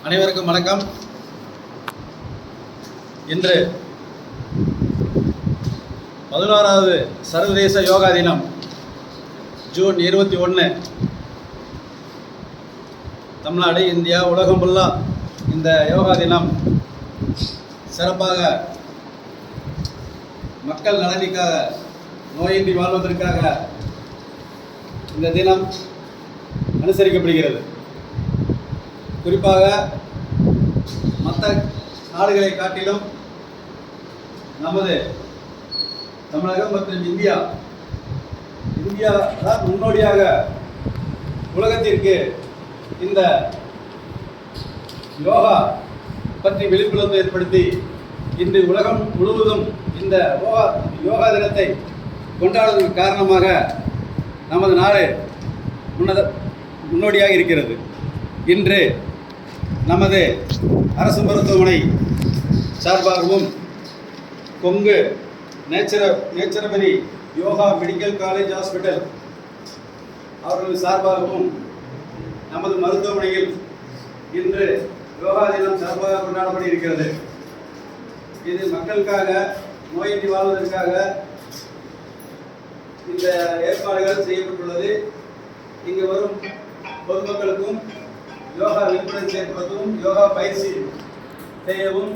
அனைவருக்கும் வணக்கம். இன்று 11வது சர்வதேச யோகா தினம் ஜூன் 21. தமிழ்நாடு, இந்தியா, உலகம் ஃபுல்லாக இந்த யோகா தினம் சிறப்பாக மக்கள் நலனுக்காக, நோயின்றி வாழ்வதற்காக இந்த தினம் அனுசரிக்கப்படுகிறது. குறிப்பாக மற்ற நாடுகளை காட்டிலும் நமது தமிழகம் மற்றும் இந்தியா தான் முன்னோடியாக உலகத்திற்கு இந்த யோகா பற்றி விழிப்புணர்வு ஏற்படுத்தி இன்று உலகம் முழுவதும் இந்த யோகா தினத்தை கொண்டாடுவதற்கு காரணமாக நமது நாடு முன்னோடியாக இருக்கிறது. இன்று நமது அரசு மருத்துவமனை சார்பாகவும் Kongu naturopathy yoga medical college hospital அவர்கள் சார்பாகவும் நமது மருத்துவமனையில் இன்று யோகா தினம் சிறப்பாக கொண்டாடப்பட இருக்கிறது. இது மக்களுக்காக, நோயின்றி வாழ்வதற்காக இந்த ஏற்பாடுகள் செய்யப்பட்டுள்ளது. இங்கு வரும் பொதுமக்களுக்கும் யோகா விழிப்புணர்வு ஏற்படுத்தவும், யோகா பயிற்சி செய்யவும்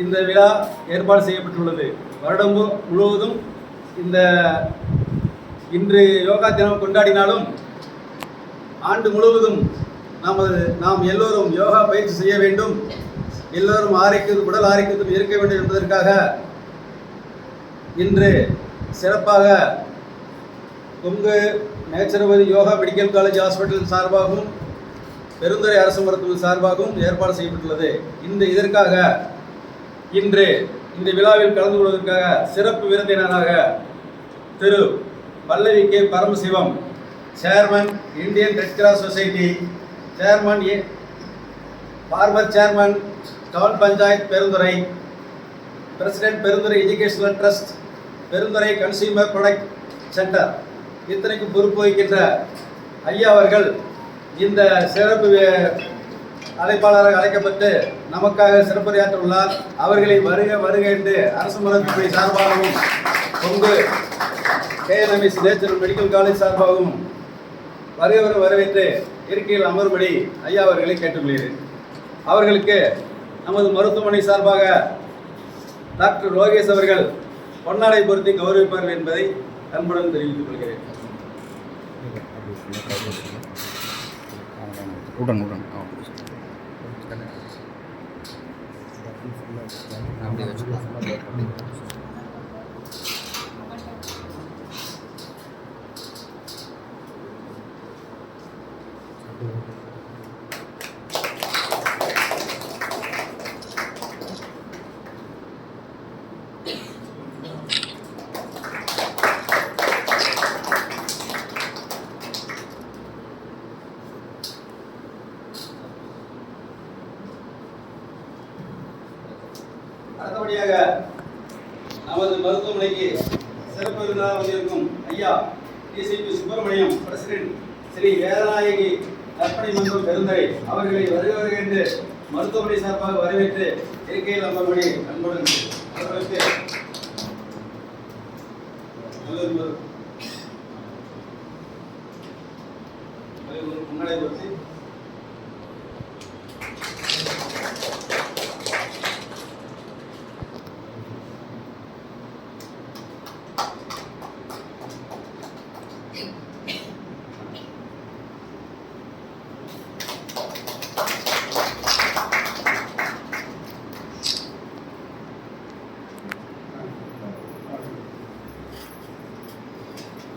இந்த விழா ஏற்பாடு செய்யப்பட்டுள்ளது. வருடம் முழுவதும் இன்று யோகா தினம் கொண்டாடினாலும் ஆண்டு முழுவதும் நாம் எல்லோரும் யோகா பயிற்சி செய்ய வேண்டும், எல்லோரும் உடல் ஆரோக்கியத்தும் இருக்க வேண்டும் என்பதற்காக இன்று சிறப்பாக Kongu naturopathy yoga medical college hospital சார்பாகவும் பெருந்துறை அரசு மருத்துவமனை சார்பாகவும் ஏற்பாடு செய்யப்பட்டுள்ளது. இதற்காக இன்று இந்த விழாவில் கலந்து கொள்வதற்காக சிறப்பு விருந்தினராக Thiru Pallavi K Paramasivam, chairman Indian Red Cross Society, chairman former chairman town panchayat Perundurai, president Perundurai educational trust, Perundurai consumer product centre, இத்தனைக்கு பொறுப்பு வகிக்கின்ற ஐயா அவர்கள் இந்த சிறப்பு அழைப்பாளராக அழைக்கப்பட்டு நமக்காக சிறப்புரையாற்ற உள்ளார். அவர்களை வருக என்று அரசு மருத்துவமனை சார்பாகவும் Kongu KNMS natural medical college சார்பாகவும் வரவேற்று இருக்கையில் அமர்படி ஐயா அவர்களை கேட்டுக்கொள்கிறேன். அவர்களுக்கு நமது மருத்துவமனை சார்பாக டாக்டர் லோகேஷ் அவர்கள் பொன்னாடை பொருத்தி கௌரவிப்பார்கள் என்பதை அன்புடன் தெரிவித்துக் கொள்கிறேன். அடுத்தபடியாக நமது மருத்துவமனைக்கு சிறப்பு விருந்தினராக வந்திருக்கும் ஐயா டிசிபி சுப்பிரமணியம் பிரசிடென்ட் ஸ்ரீ வேதநாயகி நற்பணி மன்றம் பெருந்தரை அவர்களை வருக என்று மருத்துவமனை சார்பாக வரவேற்று இருக்கையில் அமர்படி அன்புடன் அவர்களுக்கு முன்னாடி வச்சு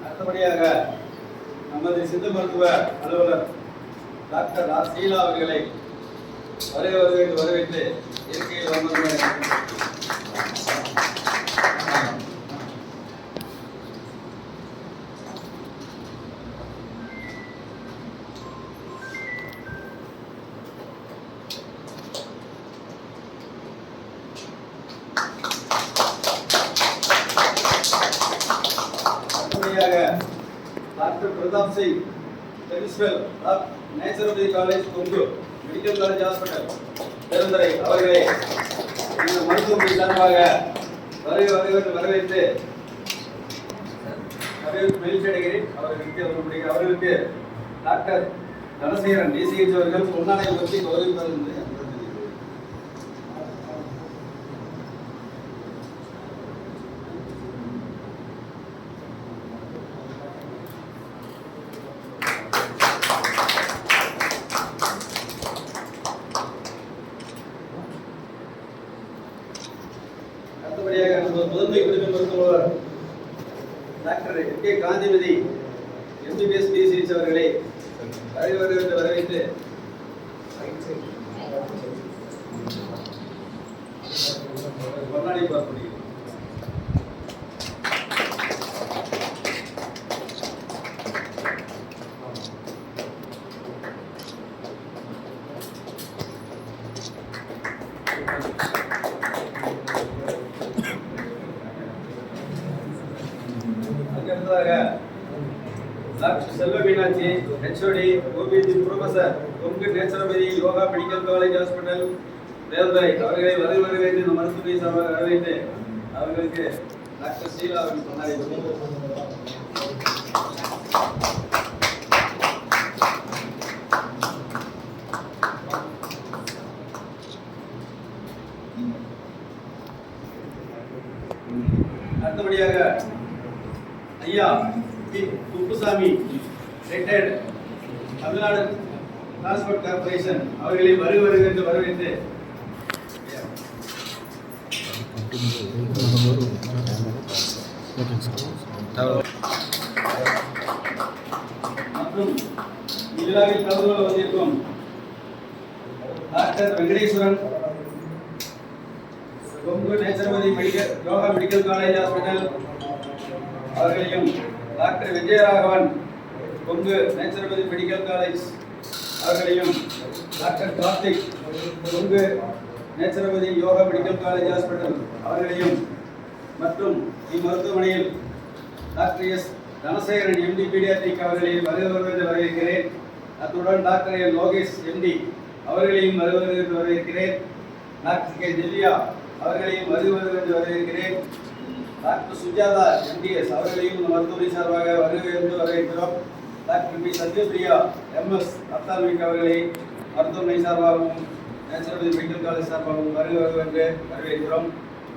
அடுத்தபடியாக நமது சித்த மருத்துவ அலுவலர் டாக்டர் ஆர் சீலா அவர்களை வரவேற்று இருக்கையில் doctor Pratap Singh principal of naturopathy college Kongu medical college hospital Perundurai அவர்களை இந்த மருத்துவமனை சார்பாக வரவேற்று மகிழ்ச்சியடைகிறேன். அவர்களுக்கு டாக்டர் தனசேகரன் டிசிஹெச் அவர்கள் பொன்னாடை பற்றி கௌரவிப்பது. அடுத்தபடியாக முதன்மை குடிமை மருத்துவர் doctor K Kanthimathi MBBS DCH அவர்களை வரவேற்று பொன்னாடை பார்க்கப்படுகிறது. Doctor Selva Meenakshi HOD OBG professor Kongu naturopathy yoga medical college hospital Velthurai அவர்களை வரவேற்று இந்த மருத்துவமனை சார்பாக வரவேற்று அவர்களுக்கு டாக்டர் ஷீலா அவர்கள் சொன்னார். அடுத்தபடியாக ஐயா Kuppusamy retired Tamil Nadu transport corporation அவர்களை வருக வரவேற்று மற்றும் இவ்விழாவில் கலந்து கொள்ள வந்திருக்கும் doctor Venkateswaran Kongu naturopathy yoga medical college hospital அவர்களையும் doctor Vijayaraghavan Kongu naturopathy medical college அவர்களையும் doctor Karthik Kongu naturopathy yoga medical college hospital அவர்களையும் மற்றும் இம்மருத்துவமனையில் doctor S Dhanasekaran MD paediatric அவர்களை வருகிறது வரவேற்கிறேன். அத்துடன் டாக்டர் எல் லோகேஷ் எம்டி அவர்களையும் வருகிறது வரவேற்கிறேன். டாக்டர் கே திவ்யா அவர்களையும் வருகிறது வரவேற்கிறேன். டாக்டர் சுஜாதா எம்பிஎஸ் அவர்களையும் மருத்துவமனை சார்பாக வரவேற்கிறோம். டாக்டர் பி சத்யபிரியா எம்எஸ் அப்தால்மிக் அவர்களை மருத்துவமனை சார்பாகவும் நேச்சுரோபதி மெடிக்கல் காலேஜ் சார்பாகவும் வரவேற்று வரவேற்கிறோம்.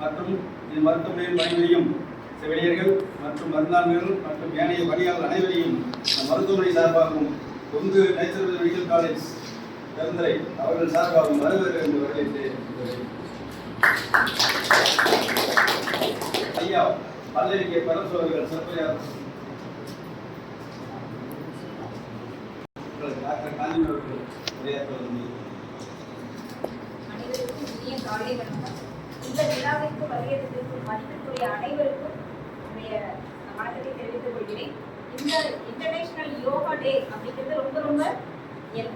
மற்றும் இந்த மருத்துவமனையில் பணிபுரியும் செவிலியர்கள் மற்றும் மருந்தாளர்கள் மற்றும் ஏனைய பணியாளர் அனைவரையும் மருத்துவமனை சார்பாகவும் Kongu naturopathy medical college Perundurai அவர்கள் சார்பாகவும் வரவேற்று வரவேற்று ஐயா பல்லவிக்கு பரசோர்கள் சிறப்பையார் அவர்கள் டாக்டர் காந்தி அவர்கள் உரையாற்றுவது. அனைவருக்கும் இனிய காலை வணக்கம். இந்த விழாவிற்கு வருகிறதுக்கும் மதிப்பிற்குரிய அனைவருக்கும் வணக்கத்தை தெரிவித்துக் கொள்கிறேன். இந்த இன்டர்நேஷனல் யோகா டே அப்படிங்கிறது ரொம்ப ரொம்ப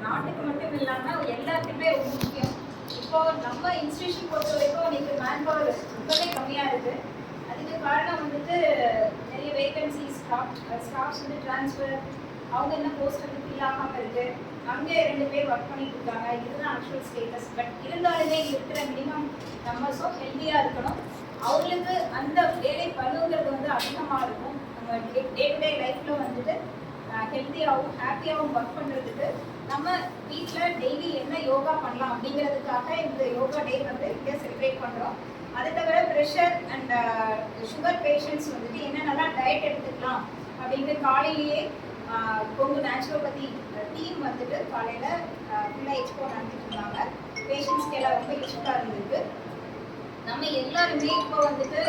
நாட்டுக்கு மட்டும் இல்லாமல் எல்லாத்துக்குமே ரொம்ப முக்கியம். இப்போ நம்ம இன்ஸ்டிடியூஷன் பொறுத்த வரைக்கும் இன்னைக்கு மேன் பவர் ரொம்பவே கம்மியாக இருக்குது. அதுக்கு காரணம் வந்துட்டு நிறைய வேகன்சிஸ், ஸ்டாஃப்ஸ் வந்து ட்ரான்ஸ்ஃபர், அவங்க என்ன போஸ்ட் வந்து ஃபில் ஆகாமல் இருக்குது. அங்கே 2 பேர் ஒர்க் பண்ணிட்டு இருக்காங்க. இதுதான் ஆக்சுவல் ஸ்டேட்டஸ். பட் இருந்தாலுமே இருக்கிற மினிமம் நம்பர்ஸும் ஹெல்த்தியாக இருக்கணும். அவங்களுக்கு அந்த வேலை பழுங்கிறது வந்து அதிகமாக இருக்கும். நம்ம டே டு டே லைஃப்பில் வந்துட்டு ஹெல்த்தியாகவும் ஹாப்பியாகவும் ஒர்க் பண்ணுறதுக்கு நம்ம வீட்டில் டெய்லி என்ன யோகா பண்ணலாம் அப்படிங்கிறதுக்காக இந்த யோகா டே வந்து இங்கே செலிப்ரேட் பண்ணுறோம். அதை தவிர ப்ரெஷர் அண்ட் சுகர் பேஷண்ட்ஸ் வந்துட்டு என்னென்னலாம் டயட் எடுத்துக்கலாம் அப்படின்ட்டு காலையிலேயே கொங்கு நேச்சுரோபதி டீம் வந்துட்டு காலையில் ஃபுல்லாக எக்ஸ்போ நடத்திட்டு இருந்தாங்க. பேஷண்ட்ஸ்க்கு எல்லாம் ரொம்ப யூஸ்ஃபுல்லாக இருந்திருக்கு. நம்ம எல்லாருமே இப்போ வந்துட்டு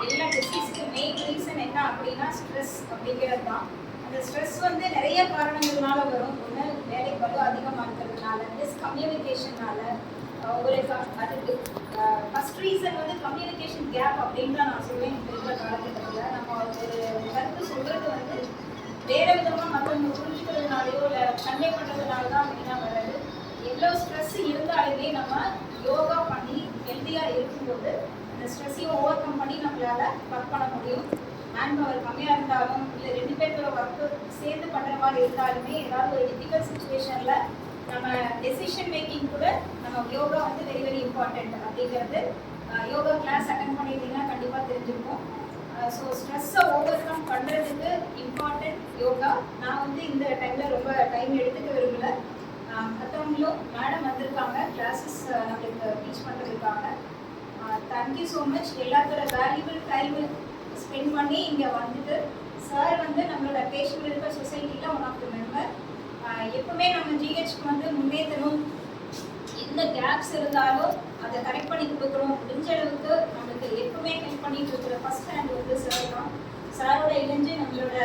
எல்லா டிசீஸ்க்கு மெயின் ரீசன் என்ன அப்படின்னா ஸ்ட்ரெஸ் அப்படிங்கிறது தான். அந்த ஸ்ட்ரெஸ் வந்து நிறைய காரணங்கள்னால வரும். ஒன்று வேலை பளு அதிகமாக இருக்கிறதுனால, மிஸ்கம்யூனிகேஷனால, உங்களுக்கு அதுக்கு ஃபர்ஸ்ட் ரீசன் வந்து கம்யூனிகேஷன் கேப் அப்படின்னு தான் நான் சொல்லுவேன். இப்போ இருக்கிற காலகட்டத்தில் நம்ம ஒரு கருத்து சொல்கிறது வந்து வேறு விதமாக மற்றவங்க புரிஞ்சுக்கிறதுனாலையோ இல்லை சண்டை பண்ணுறதுனால தான் மெயினாக வராது. எவ்வளோ ஸ்ட்ரெஸ் இருந்தாலுமே நம்ம யோகா பண்ணி ஹெல்த்தியாக இருக்கும்போது அந்த ஸ்ட்ரெஸ்ஸையும் ஓவர் கம் பண்ணி நம்மளால் ஒர்க் பண்ண முடியும். மேன் பவர் கம்மியாக இருந்தாலும் இல்லை 2 பேர்த்தோட ஒர்க்கு சேர்ந்து பண்ணுற மாதிரி இருந்தாலுமே ஏதாவது ஒரு டிஃபிகல்ட் சுச்சுவேஷனில் நம்ம டெசிஷன் மேக்கிங் கூட நம்ம யோகா வந்து வெரி வெரி இம்பார்ட்டண்ட் அப்படிங்கிறது யோகா கிளாஸ் அட்டன் பண்ணிட்டீங்கன்னா கண்டிப்பாக தெரிஞ்சுருக்கும். ஸோ ஸ்ட்ரெஸ்ஸை ஓவர் கம் பண்ணுறதுக்கு இம்பார்ட்டண்ட் யோகா. நான் வந்து இந்த டைமில் ரொம்ப டைம் எடுத்துக்க விரும்பலை. மற்றவங்களும் மேடம் வந்திருக்காங்க, கிளாஸஸ் நம்மளுக்கு டீச் பண்ணுறதுக்காக. Thank you so much. எல்லாத்தோட வேல்யூபிள் டைம் ஸ்பெண்ட் பண்ணி இங்கே வந்துட்டு சார் வந்து நம்மளோட பேஷண்ட் வெல்ஃபேர் சொசைட்டியில் ஒன் ஆஃப் த மெம்பர். எப்பவுமே நம்ம ஜிஹெச்க்கு வந்து முன்னேற்றணும், எந்த கேப்ஸ் இருந்தாலும் அதை கரெக்ட் பண்ணி கொடுக்குறோம். முடிஞ்ச அளவுக்கு நம்மளுக்கு எப்பவுமே ஹெல்ப் பண்ணிட்டு இருக்கிற ஃபர்ஸ்ட் ஹேண்ட் வந்து சார் தான். சாரோட இணைஞ்சு நம்மளோட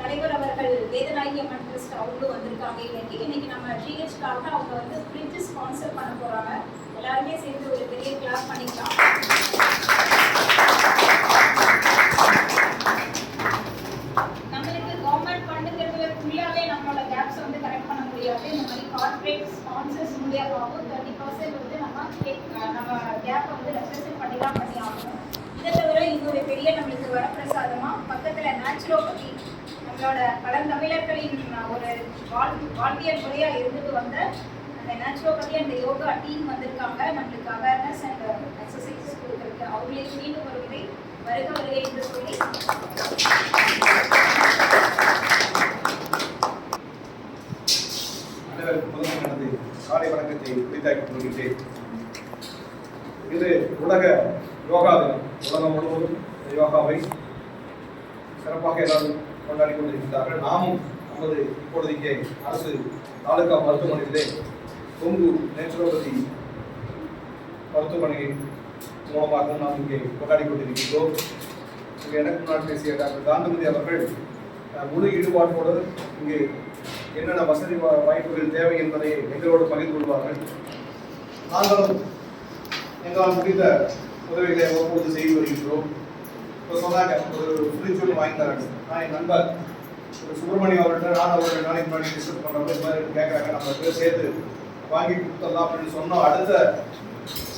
தலைவர் அவர்கள் வேதநாயகி அம்மன் ட்ரஸ்ட் அவங்களும் வந்திருக்காங்க. இன்னைக்கு நம்ம ஜிஹெச்காக அவங்க வந்து ஃப்ரிட்ஜ் ஸ்பான்சர் பண்ண போகிறாங்க. எல்லாருமே சேர்ந்து ஒரு பெரிய கிளாஸ் பண்ணிக்கலாம். நம்மளுக்கு கவர்மெண்ட் ஃபண்டுங்கிறது ஃபுல்லாகவே நம்மளோட கேப்ஸை வந்து கரெக்ட் பண்ண முடியாது. இந்த மாதிரி கார்பரேட் ஸ்பான்சர்ஸ் மூலியமாகவும் 30% வந்து நம்ம கேப்பை வந்து ரெப்ரசென்ட் பண்ணி தான் பண்ணி ஆகணும். இதை தவிர இன்னொரு பெரிய நம்மளுக்கு வரப்பிரசாதமாக பக்கத்தில் நேச்சுரோபதி நம்மளோட பழந்தமிழர்களின் ஒரு வாழ்வியல் முறையாக இருந்துட்டு வந்த அந்த நேச்சுரோபதி அந்த யோகா டீம் வந்திருக்காங்க. நம்மளுக்கு அவேர்னஸ் அண்ட் எக்ஸசைசஸ் கொடுக்குறதுக்கு அவங்களுக்கு மீண்டும் ஒரு முறை வருக வருகை என்று சொல்லி எனது காலை வணக்கத்தை குறித்தாக்கிக் கொள்கிறேன். இது உலக யோகா தினம். உலகம் முழுவதும் யோகாவை சிறப்பாக எல்லாரும் கொண்டாடி கொண்டிருக்கிறார்கள். நாமும் நமது இப்பொழுது இங்கே அரசு தாலுகா மருத்துவமனையிலே கொங்கு நேச்சுரோபதி மருத்துவமனை மூலமாக நாம் இங்கே கொண்டாடி கொண்டிருக்கிறோம். இங்கே எனக்கு முன்னால் பேசிய டாக்டர் காந்திமதி அவர்கள் முழு ஈடுபாட்டோடு இங்கே என்னென்ன வசதி வாய்ப்புகள் தேவை என்பதை எங்களோடு பகிர்ந்து கொள்வார்கள். நாங்களும் எங்களால் முடிந்த உதவிகளை ஒவ்வொரு செய்து வருகின்றோம். இப்போ சொன்னாங்க ஒரு ஃப்ரிட்ஜ் ஒன்று வாங்கி தராங்க. நான் என் நண்பர் ஒரு சுப்பிரமணியம் அவர்கிட்ட நான் அவர்கள் நாளைக்கு முன்னாடி டிஸ்கஸ் பண்ணுறப்ப இது மாதிரி கேட்குறாங்க, நம்ம பேர் சேர்த்து வாங்கி கொடுத்துடலாம் அப்படின்னு சொன்னோம். அடுத்த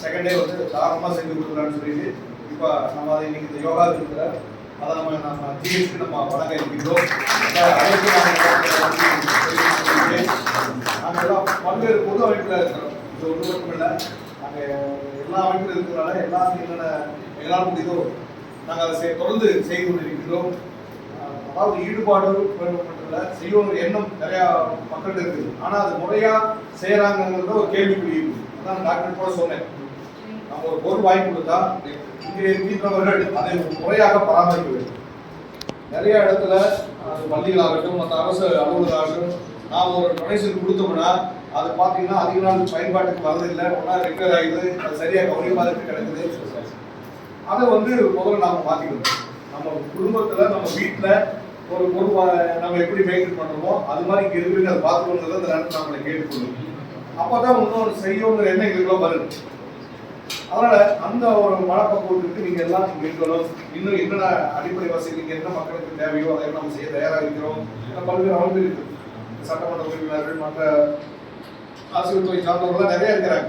செகண்டே வந்து தாராளமாக செஞ்சு கொடுக்கலான்னு சொல்லிட்டு இப்போ நம்ம அதை இன்னைக்கு இந்த யோகா இருக்கிற அதை நம்ம ஜிஹெச்க்கு நம்ம வழங்க இருக்கின்றோம். நாங்கள் பல்வேறு பொது அமைப்பில் இருக்கிறோம். இது ஒன்று மட்டும் இல்லை, நாங்கள் எல்லா அமைப்பில் இருக்கிறதுனால எல்லாருக்கும் என்னென்ன எங்களால் முடியுதோ நாங்கள் அதை தொடர்ந்து செய்து கொண்டிருக்கிறோம். அதாவது ஈடுபாடு மட்டுமில்லை, செய்யணும் எண்ணம் நிறையா மக்கள் இருக்குது. ஆனால் அது முறையாக செய்கிறாங்கிறத ஒரு கேள்விக்குறி இருக்குது. அதான் டாக்டர் கூட சொன்னேன், நம்ம ஒரு பொருள் வாங்கி கொடுத்தா இங்கே இருக்கின்றவர்கள் அதை முறையாக பராமரிக்க வேண்டும். நிறைய இடத்துல பள்ளிகளாகட்டும் மற்ற அரசு அலுவலகமாகட்டும் நாம் ஒரு டொனேஷன் கொடுத்தோம்னா அது பார்த்தீங்கன்னா அதிக நாள் பயன்பாட்டுக்கு வரதில்லை, ஒன்றா ரிப்பேர் ஆகிடுது, அது சரியாக கௌரியமாக கிடக்குது. அதை வந்து முதல்ல நாம் மாற்றிக்கணும். நம்ம குடும்பத்தில் நம்ம வீட்டில் ஒரு நம்ம எப்படி மெயின்டைன் பண்றோமோ அது மாதிரி இங்க இருக்கிறவங்க அதை பார்த்துக்கணுங்கிறத அந்த நேரத்தில் நம்மளை கேட்டுக்கொள்ளும். அப்பதான் இன்னொரு செய்யணுங்கிற எண்ணம் எங்களுக்குள்ள வருது. அதனால அந்த ஒரு மனப்பக்குவத்துக்கு நீங்க எல்லாம் இங்க இருக்கணும். இன்னும் என்னென்ன அடிப்படை வசதி இங்க என்ன மக்களுக்கு தேவையோ அதை நம்ம செய்ய தயாராக இருக்கிறோம். பல்வேறு அமைப்பு இருக்கு, சட்டமன்ற உறுப்பினர்கள், மற்ற அரசியல் துறை சார்ந்தவர்கள் நிறைய இருக்கிறாங்க.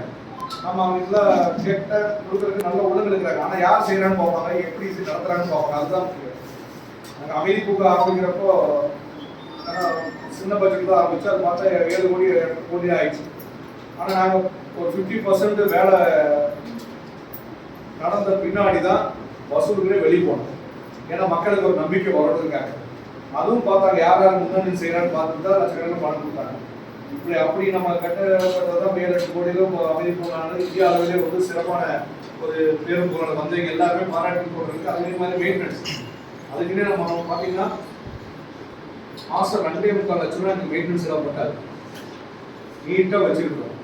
நம்ம அவங்களுக்குலாம் கேட்ட கொடுக்கறதுக்கு நல்ல உடல் இருக்கிறாங்க. ஆனா யார் செய்யறான்னு பார்ப்பாங்க, எப்படி நடத்துறாங்கன்னு பார்ப்பாங்க. அதுதான் முக்கியம். நாங்கள் அமைதி பூக்க ஆரம்பிக்கிறப்போ சின்ன பட்ஜெட் தான் ஆரம்பிச்சு அது பார்த்தா 7 கோடி 8 கோடி ஆயிடுச்சு. ஆனால் நாங்கள் ஒரு 50% வேலை நடந்த பின்னாடி தான் வசூல்களே வெளியே போனோம். ஏன்னா மக்களுக்கு ஒரு நம்பிக்கை வர்றதுக்காக. அதுவும் பார்த்தாங்க யார் யார் முன்னணி செய்யறான்னு பார்த்துட்டு தான் லட்சக்கணக்கில் பணம் கொடுத்தாங்க. இப்படி அப்படி நம்ம கட்டப்பட்டதான் 7-8 கோடியிலும் அமைதி பூங்கான இந்திய அளவிலே வந்து சிறப்பான ஒரு பேருந்துகளை வந்து எல்லாருமே பாராட்டி போடுறதுக்கு அதே மாதிரி மெயின்டெனன்ஸ். அதுக்குன்னே நம்ம பார்த்தீங்கன்னா மாதம் 2.25 லட்சம் ரூபாய் எனக்கு மெயின்டெனன்ஸ் செலவுப்பட்டாது. நீட்டாக வச்சிருக்கோம்.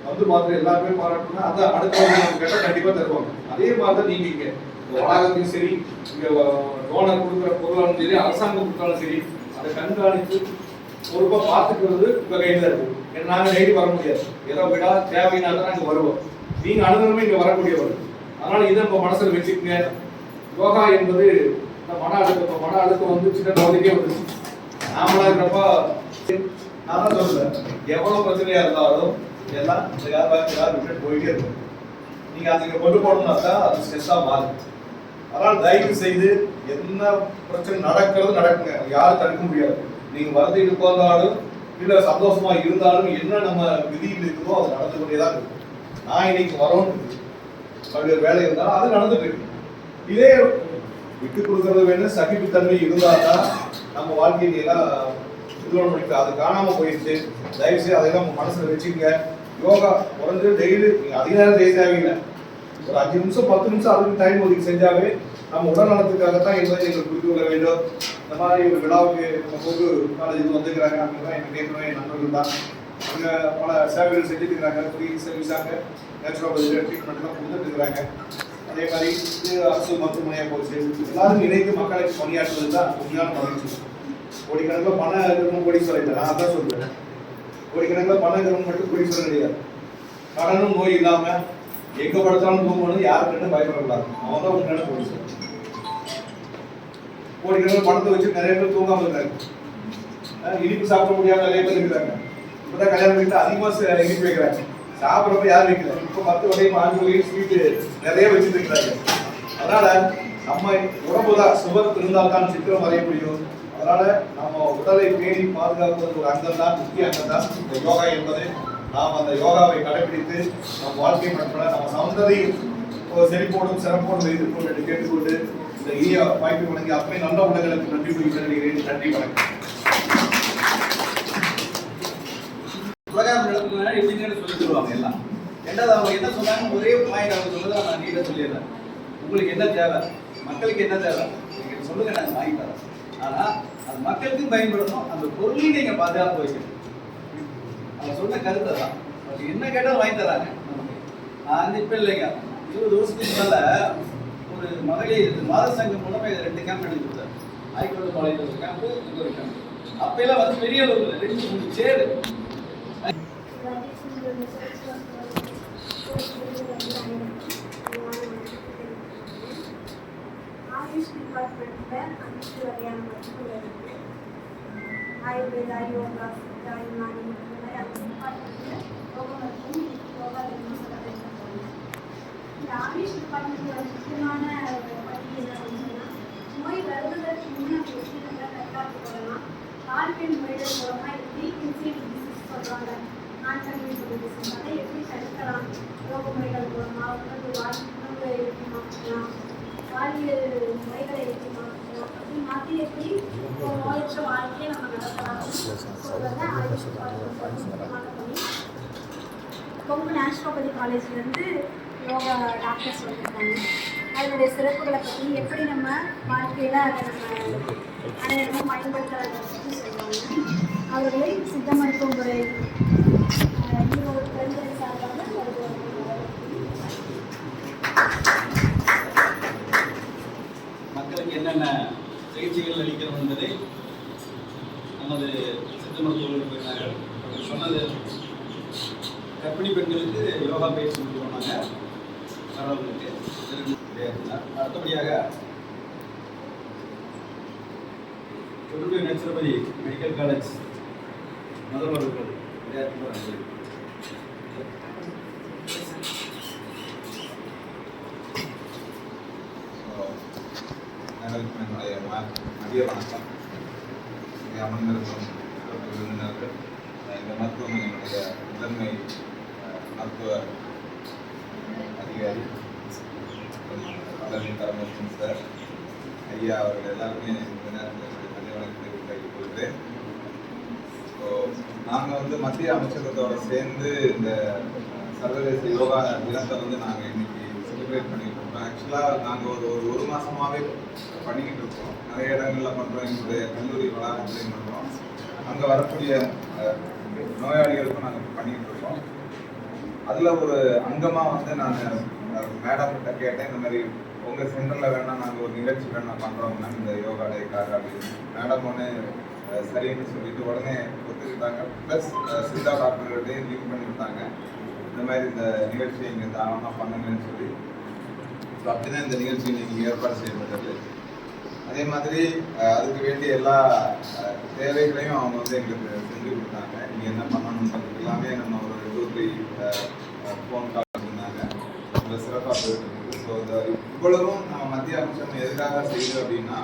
வந்து பார்த்து எல்லாருமே பாராட்டணும்னா அதான் அடுத்த வருஷம் கேட்டால் கண்டிப்பாக தருவாங்க. அதே மாதிரி தான் நீங்கள் இங்கே வளாகத்தையும் சரி, இங்கே டோனர் கொடுக்குற பொருளாலும் சரி, அரசாங்கம் கொடுத்தாலும் சரி, அதை கண்காணித்து பொறுப்பாக பார்த்துக்கிறது உங்கள் கையில் தான் இருக்குது. ஏன்னா நாங்கள் டெய்லி வர முடியாது, ஏதோ விடா தேவைன்னா தான் நாங்கள் வருவோம். நீங்கள் அனுதினமே இங்கே வரக்கூடியவர். அதனால் இதை நம்ம மனசில் வச்சுக்கோங்க. யோகா என்பது இந்த மன அழுத்தம் வந்து சின்ன குழந்தைக்கே வந்துச்சு. நாமளா இருக்கிறப்ப நான் தான் சொல்லுவேன், எவ்வளோ பிரச்சனையாக இருந்தாலும் எல்லாம் விட்டு போயிட்டே இருக்கும். நீங்க அதுக்கு கொண்டு போகணும்னா தான் அது ஸ்ட்ரெஸ்ஸா மாறும். அதனால தயவு செய்து என்ன பிரச்சனை நடக்குங்க, யாரும் தடுக்க முடியாது. நீங்க வருந்திட்டு போந்தாலும் இல்ல சந்தோஷமா இருந்தாலும் என்ன நம்ம விதியில் இருக்குதோ அது நடந்து கொண்டேதான் இருக்கும். நான் இன்னைக்கு வரோன்னு பல்வேறு வேலை இருந்தாலும் அது நடந்துட்டு இருக்கு. இதே விட்டு கொடுக்கறது வேணும், சகிப்புத்தன்மை இருந்தால்தான் நம்ம வாழ்க்கையில எல்லாம் இதுல முடிக்கும். அது காணாம போயிடுச்சு. தயவுசெய்து அதையெல்லாம் உங்க மனசுல வச்சுக்கங்க. யோகா குறைஞ்சு டெய்லி நீங்க அதிக நேரம் செய்ய தேவையில்லை. ஒரு 5 நிமிஷம் 10 நிமிஷம் அதுக்கு டைம் ஒதுக்கி செஞ்சாவே நம்ம உடல் நலத்துக்காகத்தான் என்பதை எங்களுக்கு புரிந்து கொள்ள வேண்டும். இந்த மாதிரி ஒரு விழாவுக்கு நம்ம பொது காலேஜுக்கு வந்துக்கிறாங்க. அப்படின்னா எனக்கு ஏற்கனவே நண்பர்கள் தான். அங்கே பல சேவைகள் செஞ்சுட்டு இருக்கிறாங்க. ஃப்ரீ சர்வீஸாக நேச்சுரோபதி ட்ரீட்மெண்ட்லாம் கொடுத்துட்டு இருக்கிறாங்க. அதே மாதிரி அரசு மருத்துவமனையாக போச்சு. எல்லாரும் இணைந்து மக்களை பணியாற்றுவது தான் உண்மையான மகிழ்ச்சி. கோடிக்கணக்கில் பணம் இருக்கணும் கோடீஸ்வரர் இல்லை, நான் தான் சொல்றேன். கோடிக்கணக்கில் பணம் இருக்கணும் மட்டும் கோடீஸ்வரர் கிடையாது. கடனும் நோய் இல்லாம எங்க படுத்தாலும் தூங்கணும், யாருக்கிட்ட பயப்படக்கூடாது. அவன் தான் உண்மையான கோடீஸ்வரர். கோடிக்கணக்கில் பணத்தை வச்சு நிறைய பேர் தூங்காம இருக்காங்க. இனிப்பு சாப்பிட முடியாம நிறைய பேர் இருக்கிறாங்க. இப்பதான் கல்யாணம் வீட்டு அதிகமா இனிப்பு வைக்கிறாங்க. சாப்பிட்றப்ப யாரும் வைக்கல. இப்போ 10 வகையும் 5 வகையும் ஸ்வீட்டு நிறைய வச்சுட்டு இருக்கிறாங்க. அதனால நம்ம உடம்பு தான் சுபம் இருந்தால்தான் சித்திரம் வரைய முடியும். அதனால நம்ம உடலை பேணி பாதுகாப்பது ஒரு அங்கம் தான், முக்கிய அங்கம் தான் இந்த யோகா என்பது. நாம் அந்த யோகாவை கடைபிடித்து நம் வாழ்க்கை மட்டுமல்ல நம்ம சந்ததி செழிப்போடும் சிறப்போடும் வைத்திருப்போம் என்று கேட்டுக்கொண்டு இந்த இனிய வாய்ப்பு வழங்கி அத்தனை நல்ல உலகளுக்கு நன்றி கூறுகிறேன். நன்றி, வணக்கம். உலகம் நடத்துனா எப்படின்னு சொல்லி தருவாங்க எல்லாம். ரெண்டாவது அவங்க என்ன சொன்னாங்க, ஒரே பாயிண்ட் அவங்க சொல்லுறதை நான் நீட்டாக சொல்லிடுறேன். உங்களுக்கு என்ன தேவை, மக்களுக்கு என்ன தேவை நீங்கள் சொல்லுங்க, நாங்கள் வாங்கி தரோம். ஆனால் அது மக்களுக்கும் பயன்படணும். அந்த பொருளையும் நீங்கள் பாதுகாப்பு வைக்கணும். அவங்க சொன்ன கருத்தை தான். பட் என்ன கேட்டாலும் வாங்கி தராங்க நமக்கு. நான் இப்போ இல்லைங்க, 20 வருஷத்துக்கு மேலே ஒரு மகளிர் மாதர் சங்கம் மூலமாக 2 கேம்ப் எடுத்து கொடுத்தாரு. ஆய்கோடு பாளையத்தில் ஒரு கேம்ப்பு, இங்கே ஒரு கேம்ப். அப்பெல்லாம் வந்து பெரிய அளவில் 2-3 சேரு. ஆயுஷ் டிபார்ட்மெண்ட்ல 5 வகையான மருத்துவர்கள் இருக்கு. ஆயுர்வேதா, யோகா, சித்தா, யுனானி, இந்த மாதிரி 5 டிபார்ட்மெண்ட்ல யோக மருத்துவம், யோகா தினமும். இந்த ஆயுஷ் டிபார்ட்மெண்ட்டோட முக்கியமான பகுதி என்ன அப்படின்னா, நோய் வருவதற்கு முன்னே அந்த விஷயங்களை தற்காத்து கொள்ளலாம். வாழ்வியல் முறைகள் மூலமாக எப்படி இன்சியல் டிசீஸ் சொல்றாங்க, நான் கம்யூனிகபிள் டிசீஸ், அதை எப்படி தடுக்கலாம், யோக முறைகள் மூலமாக உணவு எப்படி மாற்றலாம், வாழ்வியல் முறைகளை எப்படி மாற்றலாம், அப்படி மாற்றி எப்படி ஒரு நோயற்ற வாழ்க்கையை நம்ம நடத்தலாம் சொல்றதை ஆயுஷ் முக்கியமான பணி. கொங்கு நேச்சுரோபதி காலேஜ்லேருந்து யோகா டாக்டர்ஸ் வந்திருக்காங்க. அதனுடைய சிறப்புகளை பற்றி, எப்படி நம்ம வாழ்க்கையில் அதை நம்ம அனைவரும் பயன்படுத்துறதை பற்றி சொல்லுவாங்க. அவர்களை சித்த மருத்துவ முறை ஈரோடு பெருந்துறை சார்பாக மக்களுக்கு என்னென்ன சிகிச்சைகள் அளிக்கிறோம் என்பதை நமது சித்த மருத்துவர்கள் கூறினார்கள். அவர் சொன்னது கர்ப்பிணி பெண்களுக்கு யோகா பயிற்சி கொடுத்துருவாங்க வரவங்களுக்கு. அடுத்தபடியாக தொழுகை நேச்சுரோபதி மெடிக்கல் காலேஜ் முதல்வர்கள் விளையாட்டு அனைவருக்கும் என்னுடைய மதிய வணக்கம். இங்கே அமர்ந்திருக்கும் விருந்தினர்கள், இந்த மருத்துவமனையினுடைய முதன்மை மருத்துவ அதிகாரி பலரின் பரமேஸ்வரன் சார், ஐயா அவர்கள் எல்லாருமே இந்த நேரத்தில் மதிய வணக்கத்தை உண்டாக்கி கொள்கிறேன். ஸோ நாங்கள் மத்திய அமைச்சகத்தோடு சேர்ந்து இந்த சர்வதேச யோகா தினத்தை நாங்கள் இன்னைக்கு செலிப்ரேட் பண்ணிட்டு இருக்கோம். ஆக்சுவலாக நாங்கள் ஒரு மாதமாகவே பண்ணிக்கிட்டு இருக்கோம். நிறைய இடங்களில் பண்ணுறோம், எங்களுடைய கல்லூரி வளாகத்திலையும் பண்ணுறோம். அங்கே வரக்கூடிய நோயாளிகளுக்கும் நாங்கள் பண்ணிக்கிட்டு இருக்கோம். அதில் ஒரு அங்கமாக நான் மேடம் கிட்ட கேட்டேன், இந்த மாதிரி உங்கள் சென்டரில் வேணால் நாங்கள் ஒரு நிகழ்ச்சி வேணால் பண்ணுறோம் மேம் இந்த யோகா டேக்காக அப்படின்னு. மேடம் ஒன்று சரின்னு சொல்லிட்டு உடனே ஒத்துக்கிட்டாங்க. ப்ளஸ் சித்தா டாக்டர்கிட்டையும் லிங்க் பண்ணி விட்டாங்க, இந்த மாதிரி இந்த நிகழ்ச்சியை இங்கே தாராளமாக பண்ணுங்கன்னு சொல்லி. ஸோ அப்படிதான் இந்த நிகழ்ச்சி இன்னைக்கு ஏற்பாடு செய்யப்பட்டது. அதே மாதிரி அதுக்கு வேண்டிய எல்லா தேவைகளையும் அவங்க எங்களுக்கு செஞ்சு கொடுத்தாங்க. நீங்கள் என்ன பண்ணணுன்றது எல்லாமே நம்ம ஒரு 2-3 ஃபோன் கால் பண்ணியிருந்தாங்க. ரொம்ப சிறப்பாக போயிட்டு இருக்குது. ஸோ இவ்வளவும் நம்ம மத்திய அமைச்சகம் எதுக்காக செய்யுது அப்படின்னா,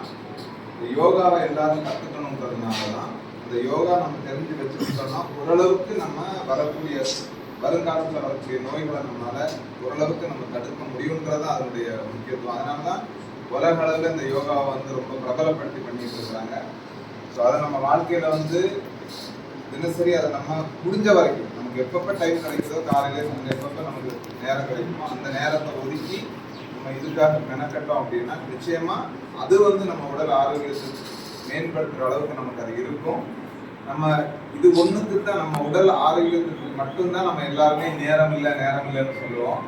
யோகாவை எல்லாரும் கற்றுக்கணுன்றதுனால தான். இந்த யோகா நம்ம தெரிஞ்சு வச்சுக்கிட்டோம்னா ஓரளவுக்கு நம்ம வரக்கூடிய வருங்காலத்தில் வரக்கூடிய நோய்களை நம்மளால் ஓரளவுக்கு நம்ம தடுக்க முடியுன்றது அதனுடைய முக்கியத்துவம். அதனால தான் உலக அளவில் இந்த யோகாவை ரொம்ப பிரபலப்படுத்தி பண்ணிட்டு இருக்கிறாங்க. ஸோ அதை நம்ம வாழ்க்கையில் தினசரி அதை நம்ம முடிஞ்ச வரைக்கும் நமக்கு எப்பப்போ டைம் கிடைக்குதோ, காலையில் நம்ம எப்பப்போ நமக்கு நேரம் கிடைக்குமோ அந்த நேரத்தை ஒதுக்கி நம்ம இதுக்காக மெனக்கட்டோம் அப்படின்னா நிச்சயமாக அது நம்ம உடல் ஆரோக்கியத்தை மேம்படுத்துகிற அளவுக்கு நமக்கு அது இருக்கும். நம்ம இது ஒன்றுக்கு தான், நம்ம உடல் ஆரோக்கியத்துக்கு மட்டும்தான் நம்ம எல்லாருமே நேரம் இல்லைன்னு சொல்லுவோம்.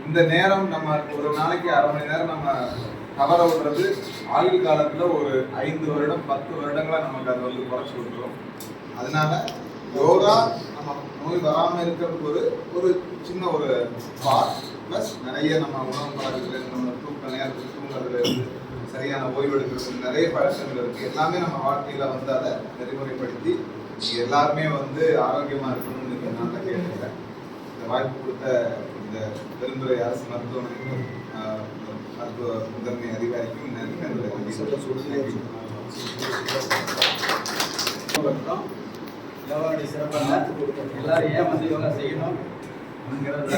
இந்த நேரம் நம்ம ஒரு நாளைக்கு 1/2 மணி நேரம் நம்ம தவற விடுறது ஆயுள் காலத்தில் ஒரு 5 வருடம் 10 வருடங்களா நமக்கு அது குறைச்சி விட்டுரும். அதனால யோகா நம்ம நோய் வராமல் இருக்கிறதுக்கு ஒரு சின்ன ஒரு பார்ட். ப்ளஸ் நிறைய நம்ம உணவு பழக்கத்துல நம்ம தூக்க நேரத்துக்கு தூங்குறதுல சரியான ஓய்வு எடுக்கிறது நிறைய பழக்கங்கள் இருக்குது. எல்லாமே நம்ம வாழ்க்கையில் அதை நெறிமுறைப்படுத்தி எல்லாருமே ஆரோக்கியமாக இருக்கணும்னு நான் கேட்டுக்கிறேன். இந்த வாய்ப்பு கொடுத்த இந்த பெருந்துறை அரசு மருத்துவமனைக்கும் மருத்துவ முதன்மை அதிகாரிக்கும் நன்றி. யோகாவுடைய சிறப்பாக எல்லாரும் ஏன் யோகா செய்யணும் அப்படிங்கிறத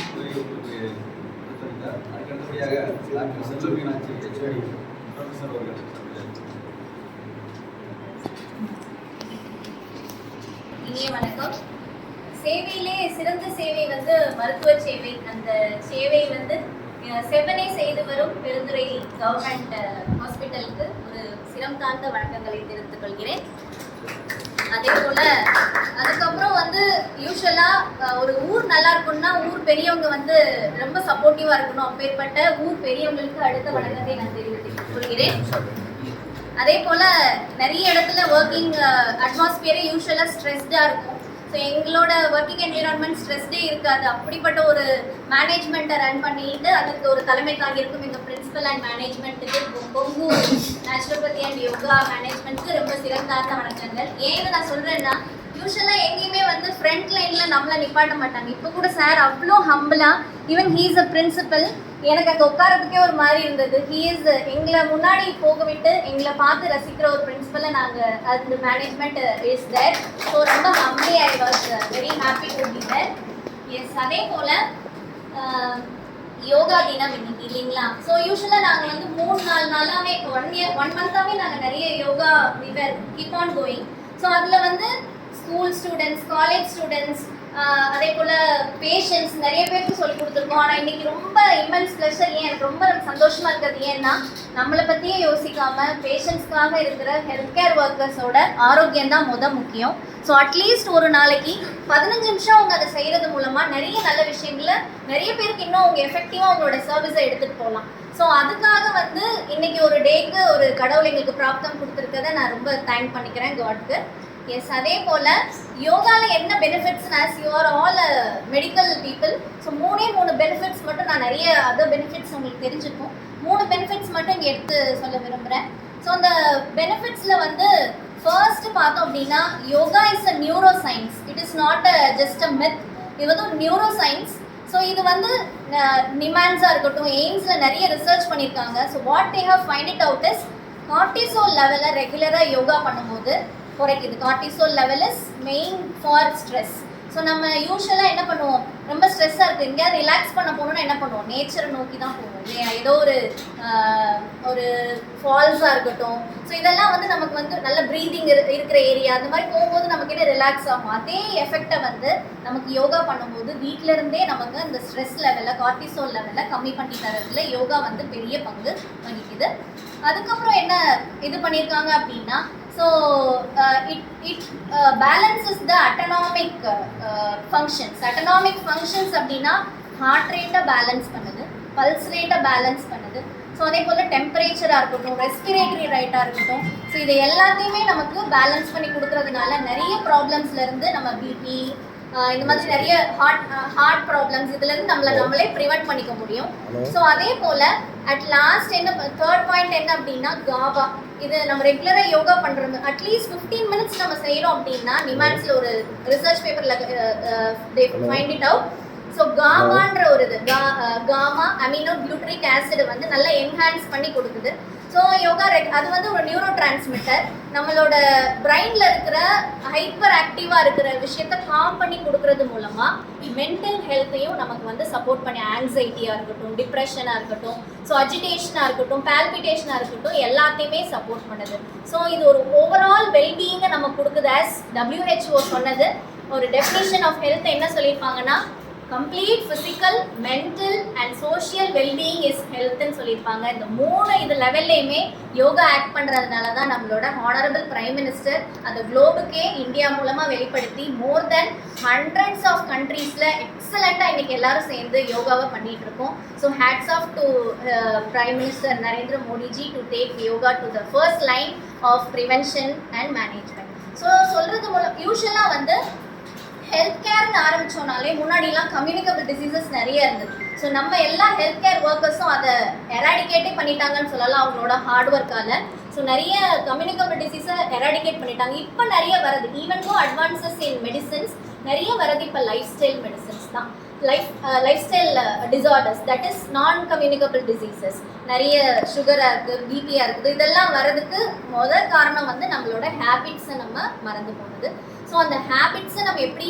உங்களுக்கு கொடுத்திருந்தார். அதுக்கடுத்தபடியாக doctor Selva Meenakshi HOD professor அவர்கள். இனிய வணக்கம். சேவையிலே சிறந்த சேவை மருத்துவ சேவை. அந்த சேவை செவ்வனே செய்து வரும் பெருந்துறை கவர்மெண்ட் ஹாஸ்பிட்டலுக்கு ஒரு சிரம் தாழ்ந்த வணக்கங்களை தெரிவித்துக் கொள்கிறேன். அதே போல அதுக்கப்புறம் யூஸ்வலா ஒரு ஊர் நல்லா இருக்கும்னா ஊர் பெரியவங்க ரொம்ப சப்போர்ட்டிவா இருக்கணும். அப்பேற்பட்ட ஊர் பெரியவங்களுக்கு அடுத்த வணக்கத்தை நான் தெரிவித்துக் கொள்கிறேன். அதே போல நிறைய இடத்துல ஒர்க்கிங் அட்மாஸ்பியரே யூஸ்வலா ஸ்ட்ரெஸ்டா இருக்கும். ஸோ எங்களோட ஒர்க்கிங் என்விரான்மெண்ட் ஸ்ட்ரெஸ்டே இருக்காது. அப்படிப்பட்ட ஒரு மேனேஜ்மெண்ட்டை ரன் பண்ணிட்டு அதுக்கு ஒரு தலைமை தாங்கியிருக்கும் எங்கள் பிரின்சிபல் அண்ட் மேனேஜ்மெண்ட்டுக்கு, கொங்கு நேச்சுரோபதி அண்ட் யோகா மேனேஜ்மெண்ட்டுக்கு ரொம்ப சிறந்தார்ந்த வணக்கங்கள். ஏன்னு நான் சொல்கிறேன்னா, யூஸ்வலாக எங்கேயுமே ஃப்ரண்ட் லைனில் நம்மளை நிப்பாட்ட மாட்டாங்க. இப்போ கூட சார் அவ்வளோ ஹம்பிளாக, even he is a principal, எனக்கு அங்கே உட்காரத்துக்கே ஒரு மாதிரி இருந்தது. ஹீ இஸ் எங்களை முன்னாடி போக விட்டு எங்களை பார்த்து ரசிக்கிற ஒரு பிரின்சிபலை நாங்கள் அந்த மேனேஜ்மெண்ட் இஸ் தேர். ஸோ ரொம்ப humbly I was very happy to be there. Yes, அதே போல் யோகா தினம் இன்னைக்கு இல்லைங்களா? ஸோ யூஸ்வலாக நாங்கள் 3-4 நாளாகவே 1 மந்த்தாகவே நாங்கள் நிறைய yoga we were keep on going. So அதில் ஸ்கூல் ஸ்டூடெண்ட்ஸ், காலேஜ் ஸ்டூடெண்ட்ஸ், அதே போல் பேஷண்ட்ஸ் நிறைய பேருக்கு சொல்லி கொடுத்துருக்கோம். ஆனால் இன்றைக்கி ரொம்ப இமென்ஸ் ப்ளஷர். எனக்கு ரொம்ப சந்தோஷமாக இருக்கிறது ஏன்னா, நம்மளை பற்றியே யோசிக்காமல் பேஷண்ட்ஸ்க்காக இருக்கிற ஹெல்த் கேர் ஒர்க்கர்ஸோட ஆரோக்கியம் தான் முக்கியம். ஸோ அட்லீஸ்ட் ஒரு நாளைக்கு 15 நிமிஷம் அவங்க அதை செய்கிறது மூலமாக நிறைய நல்ல விஷயங்களை நிறைய பேருக்கு இன்னும் அவங்க எஃபெக்டிவாக அவங்களோட சர்வீஸை எடுத்துகிட்டு போகலாம். ஸோ அதுக்காக இன்னைக்கு ஒரு டேக்கு ஒரு கடவுள் எங்களுக்கு பிராப்தம் கொடுத்துருக்கதை நான் ரொம்ப தேங்க் பண்ணிக்கிறேன் காட்க்கு. எஸ், அதே போல் யோகாவில் என்ன benefits, as you are all medical people, so 3 benefits மட்டும் நான் நிறைய அதர் பெனிஃபிட்ஸ் உங்களுக்கு தெரிஞ்சிருக்கும். 3 பெனிஃபிட்ஸ் மட்டும் இங்கே எடுத்து சொல்ல விரும்புகிறேன். ஸோ அந்த பெனிஃபிட்ஸில் வந்து ஃபர்ஸ்ட் பார்த்தோம் அப்படின்னா, yoga is a neuro science. It is not just a myth. இது வந்து ஒரு நியூரோ சயின்ஸ். ஸோ இது வந்து நிமான்ஸாக இருக்கட்டும், எய்ம்ஸில் நிறைய ரிசர்ச் பண்ணியிருக்காங்க. So what they have find it out is cortisol லெவலில் ரெகுலராக யோகா பண்ணும்போது குறைக்குது. Cortisol level is main for stress. So நம்ம யூஸ்வலாக என்ன பண்ணுவோம், ரொம்ப ஸ்ட்ரெஸ்ஸாக இருக்குது, எங்கேயாவது ரிலாக்ஸ் பண்ண போகணுன்னா என்ன பண்ணுவோம், நேச்சரை நோக்கி தான் போவோம் இல்லையா? ஏதோ ஒரு ஃபால்ஸாக இருக்கட்டும். ஸோ இதெல்லாம் வந்து நமக்கு வந்து நல்ல ப்ரீதிங் இருக்கிற ஏரியா, அந்த மாதிரி போகும்போது நமக்கு என்ன ரிலாக்ஸ் ஆகும். அதே எஃபெக்டை வந்து நமக்கு யோகா பண்ணும்போது வீட்டிலேருந்தே நமக்கு அந்த ஸ்ட்ரெஸ் லெவலில், கார்டிசோல் லெவலில் கம்மி பண்ணி தரதுல யோகா வந்து பெரிய பங்கு வகிக்குது. அதுக்கப்புறம் என்ன இது பண்ணியிருக்காங்க அப்படின்னா, so it balances the autonomic functions. Autonomic functions அப்படின்னா ஹார்ட் ரேட்டை பேலன்ஸ் பண்ணுது, பல்ஸ் ரேட்டை பேலன்ஸ் பண்ணுது. ஸோ அதே போல் டெம்பரேச்சராக இருக்கட்டும், ரெஸ்பிரேட்டரி ரேட்டாக இருக்கட்டும், ஸோ இது எல்லாத்தையுமே நமக்கு பேலன்ஸ் பண்ணி கொடுக்கறதுனால நிறைய ப்ராப்ளம்ஸ்லேருந்து நம்ம பிபி இந்த மாதிரி நிறைய ஹார்ட் ப்ராப்ளம்ஸ் இதுலேருந்து நம்மளே ப்ரிவென்ட் பண்ணிக்க முடியும். ஸோ அதே போல் அட் லாஸ்ட் என்ன, தேர்ட் பாயிண்ட் என்ன அப்படின்னா GABA. இது நம்ம ரெகுலராக யோகா பண்ணுறது அட்லீஸ்ட் 15 மினிட்ஸ் நம்ம செய்கிறோம் அப்படின்னா, நிமான்ஸில் ஒரு ரிசர்ச் பேப்பரில் they find it out. So GABAன்ற ஒரு இது காமா அமினோ பியூட்ரிக் ஆசிட் வந்து நல்லா என்ஹான்ஸ் பண்ணி கொடுக்குது. ஸோ யோகா அது வந்து ஒரு நியூரோ டிரான்ஸ்மிட்டர். நம்மளோட பிரெயினில் இருக்கிற ஹைப்பர் ஆக்டிவாக இருக்கிற விஷயத்த காம் பண்ணி கொடுக்கறது மூலமாக மென்டல் ஹெல்த்தையும் நமக்கு வந்து சப்போர்ட் பண்ணி, ஆங்ஸைட்டியாக இருக்கட்டும், டிப்ரெஷனாக இருக்கட்டும், ஸோ அஜிடேஷனாக இருக்கட்டும், பால்பிட்டேஷனாக இருக்கட்டும், எல்லாத்தையுமே சப்போர்ட் பண்ணுது. ஸோ இது ஒரு ஓவரால் வெல்பீயிங்கை நமக்கு கொடுக்குது. ஆஸ் WHO சொன்னது, ஒரு டெஃபினிஷன் ஆஃப் ஹெல்த் என்ன சொல்லியிருப்பாங்கன்னா, complete physical, mental and social wellbeing is ஹெல்த்னு சொல்லியிருப்பாங்க. இந்த 3 இது லெவல்லையுமே யோகா ஆக்ட் பண்ணுறதுனால தான் நம்மளோட ஹானரபிள் பிரைம் மினிஸ்டர் அந்த குளோபுக்கே இந்தியா மூலமாக வெளிப்படுத்தி மோர் தென் ஹண்ட்ரட்ஸ் ஆஃப் கண்ட்ரீஸில் எக்ஸலண்ட்டாக இன்றைக்கி எல்லாரும் சேர்ந்து யோகாவை பண்ணிகிட்டு இருக்கோம். So hats off to prime minister Narendra Modiji to take yoga to the first line of prevention and management. So சொல்கிறது மூலம் யூஸ்வலாக வந்து ஹெல்த் கேர்னு ஆரம்பித்தோம்னாலே முன்னாடிலாம் கம்யூனிகபிள் டிசீசஸ் நிறைய இருந்தது. ஸோ நம்ம எல்லா ஹெல்த் கேர் ஒர்க்கர்ஸும் அதை எராடிகேட்டே பண்ணிட்டாங்கன்னு சொல்லலாம் அவங்களோட ஹார்ட் ஒர்க்கால். ஸோ நிறைய கம்யூனிகபிள் டிசீஸை எராடிகேட் பண்ணிட்டாங்க. இப்போ நிறைய வருது, ஈவன் தோ அட்வான்சஸ் இன் மெடிசன்ஸ் நிறைய வருது. இப்போ லைஃப் ஸ்டைல் மெடிசன்ஸ் தான், life style disorders, that is நான் கம்யூனிகபிள் டிசீசஸ். நிறைய சுகராக இருக்குது, பிபியாக இருக்குது. இதெல்லாம் வர்றதுக்கு முதல் காரணம் வந்து நம்மளோட ஹேபிட்ஸை நம்ம மறந்து போனது. ஸோ அந்த ஹேபிட்ஸை நம்ம எப்படி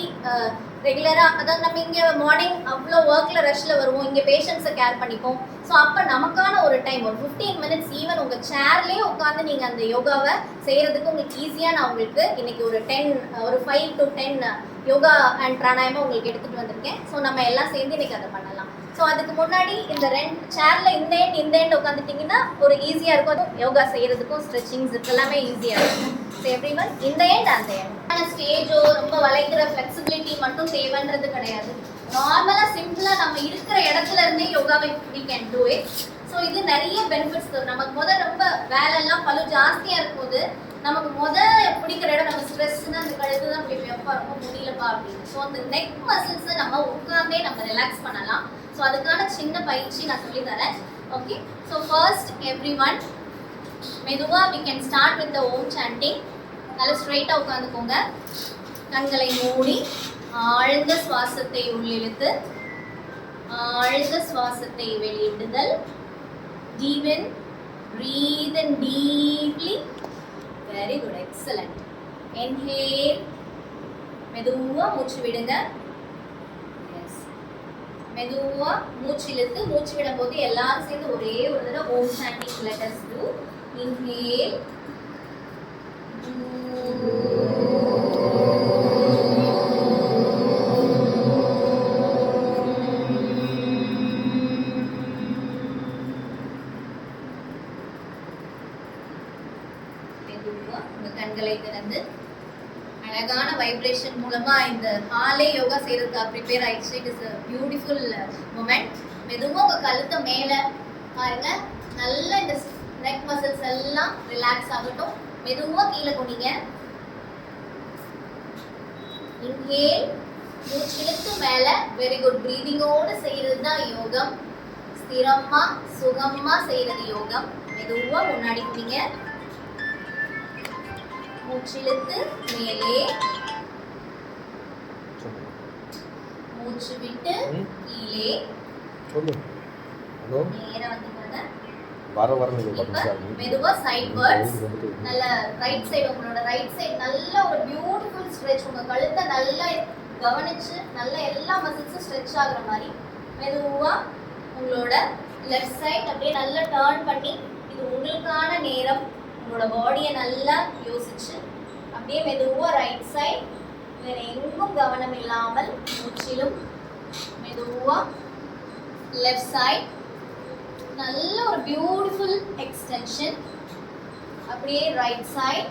ரெகுலராக, அதாவது நம்ம இங்கே மார்னிங் அவ்வளோ ஒர்க்கில் ரஷ்ஷில் வருவோம், இங்கே பேஷண்ட்ஸை கேர் பண்ணிப்போம். ஸோ அப்போ நமக்கான ஒரு டைம், ஒரு 15 மினிட்ஸ், ஈவன் உங்கள் சேர்லேயே உட்காந்து நீங்கள் அந்த யோகாவை செய்கிறதுக்கு உங்களுக்கு ஈஸியாக நான் உங்களுக்கு இன்றைக்கி ஒரு 5 to 10 யோகா அண்ட் பிராணாயமா உங்களுக்கு எடுத்துகிட்டு வந்திருக்கேன். ஸோ நம்ம எல்லாம் சேர்ந்து இன்றைக்கி அதை பண்ணலாம். ஸோ அதுக்கு முன்னாடி இந்த 2 சேரில் இந்த எண்ட் உட்காந்துட்டிங்கன்னா ஒரு ஈஸியாக இருக்கும். அதுவும் யோகா செய்கிறதுக்கும் ஸ்ட்ரெச்சிங்ஸ் எல்லாமே ஈஸியாக இருக்கும். ஸோ எவ்ரிவன் இந்த எண்ட் அந்த எண்ட். ஆனால் ஸ்டேஜோ ரொம்ப வளைக்கிற ஃப்ளெக்சிபிலிட்டி மட்டும் தேவைன்றது கிடையாது. நார்மலாக சிம்பிளாக நம்ம இருக்கிற இடத்துல இருந்தே யோகாவை we can do it. So இது நிறைய பெனிஃபிட்ஸ் தரும். நமக்கு ரொம்ப வேலையெல்லாம் பல ஜாஸ்தியாக இருக்கும்போது நமக்கு பிடிக்கிற இடம் நம்ம ஸ்ட்ரெஸ்ன்னு அந்த கழுத்து தான் பிடிக்கும், எப்போ ரொம்ப முடியலப்பா அப்படின்னு. ஸோ அந்த நெக் மசில்ஸை நம்ம உட்காந்தே நம்ம ரிலாக்ஸ் பண்ணலாம். ஸோ அதுக்கான சின்ன பயிற்சி நான் சொல்லித்தரேன். ஓகே, ஸோ ஃபர்ஸ்ட் எவ்ரிவன் மெதுவாக we can start with the Om chanting. நல்லா ஸ்ட்ரைட்டாக உட்காந்துக்கோங்க, கண்களை மூடி ஆழ்ந்த சுவாசத்தை உள்ளிழுத்து ஆழ்ந்த சுவாசத்தை வெளியிடுதல். Deep in, breathe in deeply. Very good, excellent. Inhale, மெதுவா மூச்சு விடுங்க. எஸ், மெதுவா மூச்சு இழுத்து மூச்சு விடும்போது எல்லாரும் சேர்ந்து ஒரே ஒரு தடவை Om chanting. Let us to inhale, கண்களை திறந்து அழகான வைப்ரேஷன் மூலமா இந்த ஹாலே யோகா செய்யறதுக்காக ப்ரிப்பேர் ஆயிடுச்சு. It is a beautiful moment. மெதுவா உங்க கழுத்தை மேல பாருங்க, நல்லா இந்த நெக் மசில்ஸ் எல்லாம் ரிலாக்ஸ் ஆகட்டும். மெதுவா கீழே குனிங்க. இன்ஹேல், மூச்சிழுத்து மேல. Very good. பிரீதிங்கோட செய்யறது தான் யோகம். ஸ்திரமா சுகமா செய்யறது யோகம். மெதுவா முன்னாடி குனிங்க. மூச்சிழுத்து மேலே, மூச்சு விட்டு கீழே. நேரா வந்துக்கோங்க. இப்ப மெதுவா சைட்வர்ட்ஸ். நல்ல ரைட் சைடு, உங்களோட ரைட் சைடு நல்ல ஒரு பியூட்டிஃபுல் ஸ்ட்ரெச். உங்க கழுத்தை நல்லா கவனிச்சு நல்ல எல்லா மசில்ஸும் ஸ்ட்ரெச் ஆகுற மாதிரி மெதுவா உங்களோட லெஃப்ட் சைடு அப்படியே நல்லா டர்ன் பண்ணி, இது உங்களுக்கான நேரம். உங்களோட பாடியை நல்லா யோசிச்சு அப்படியே மெதுவா ரைட் சைடு, வேற எங்கும் கவனம் இல்லாமல் முற்றிலும் மெதுவா லெஃப்ட் சைடு. நல்ல ஒரு பியூட்டிஃபுல் எக்ஸ்டென்ஷன். அப்படியே ரைட் சைடு,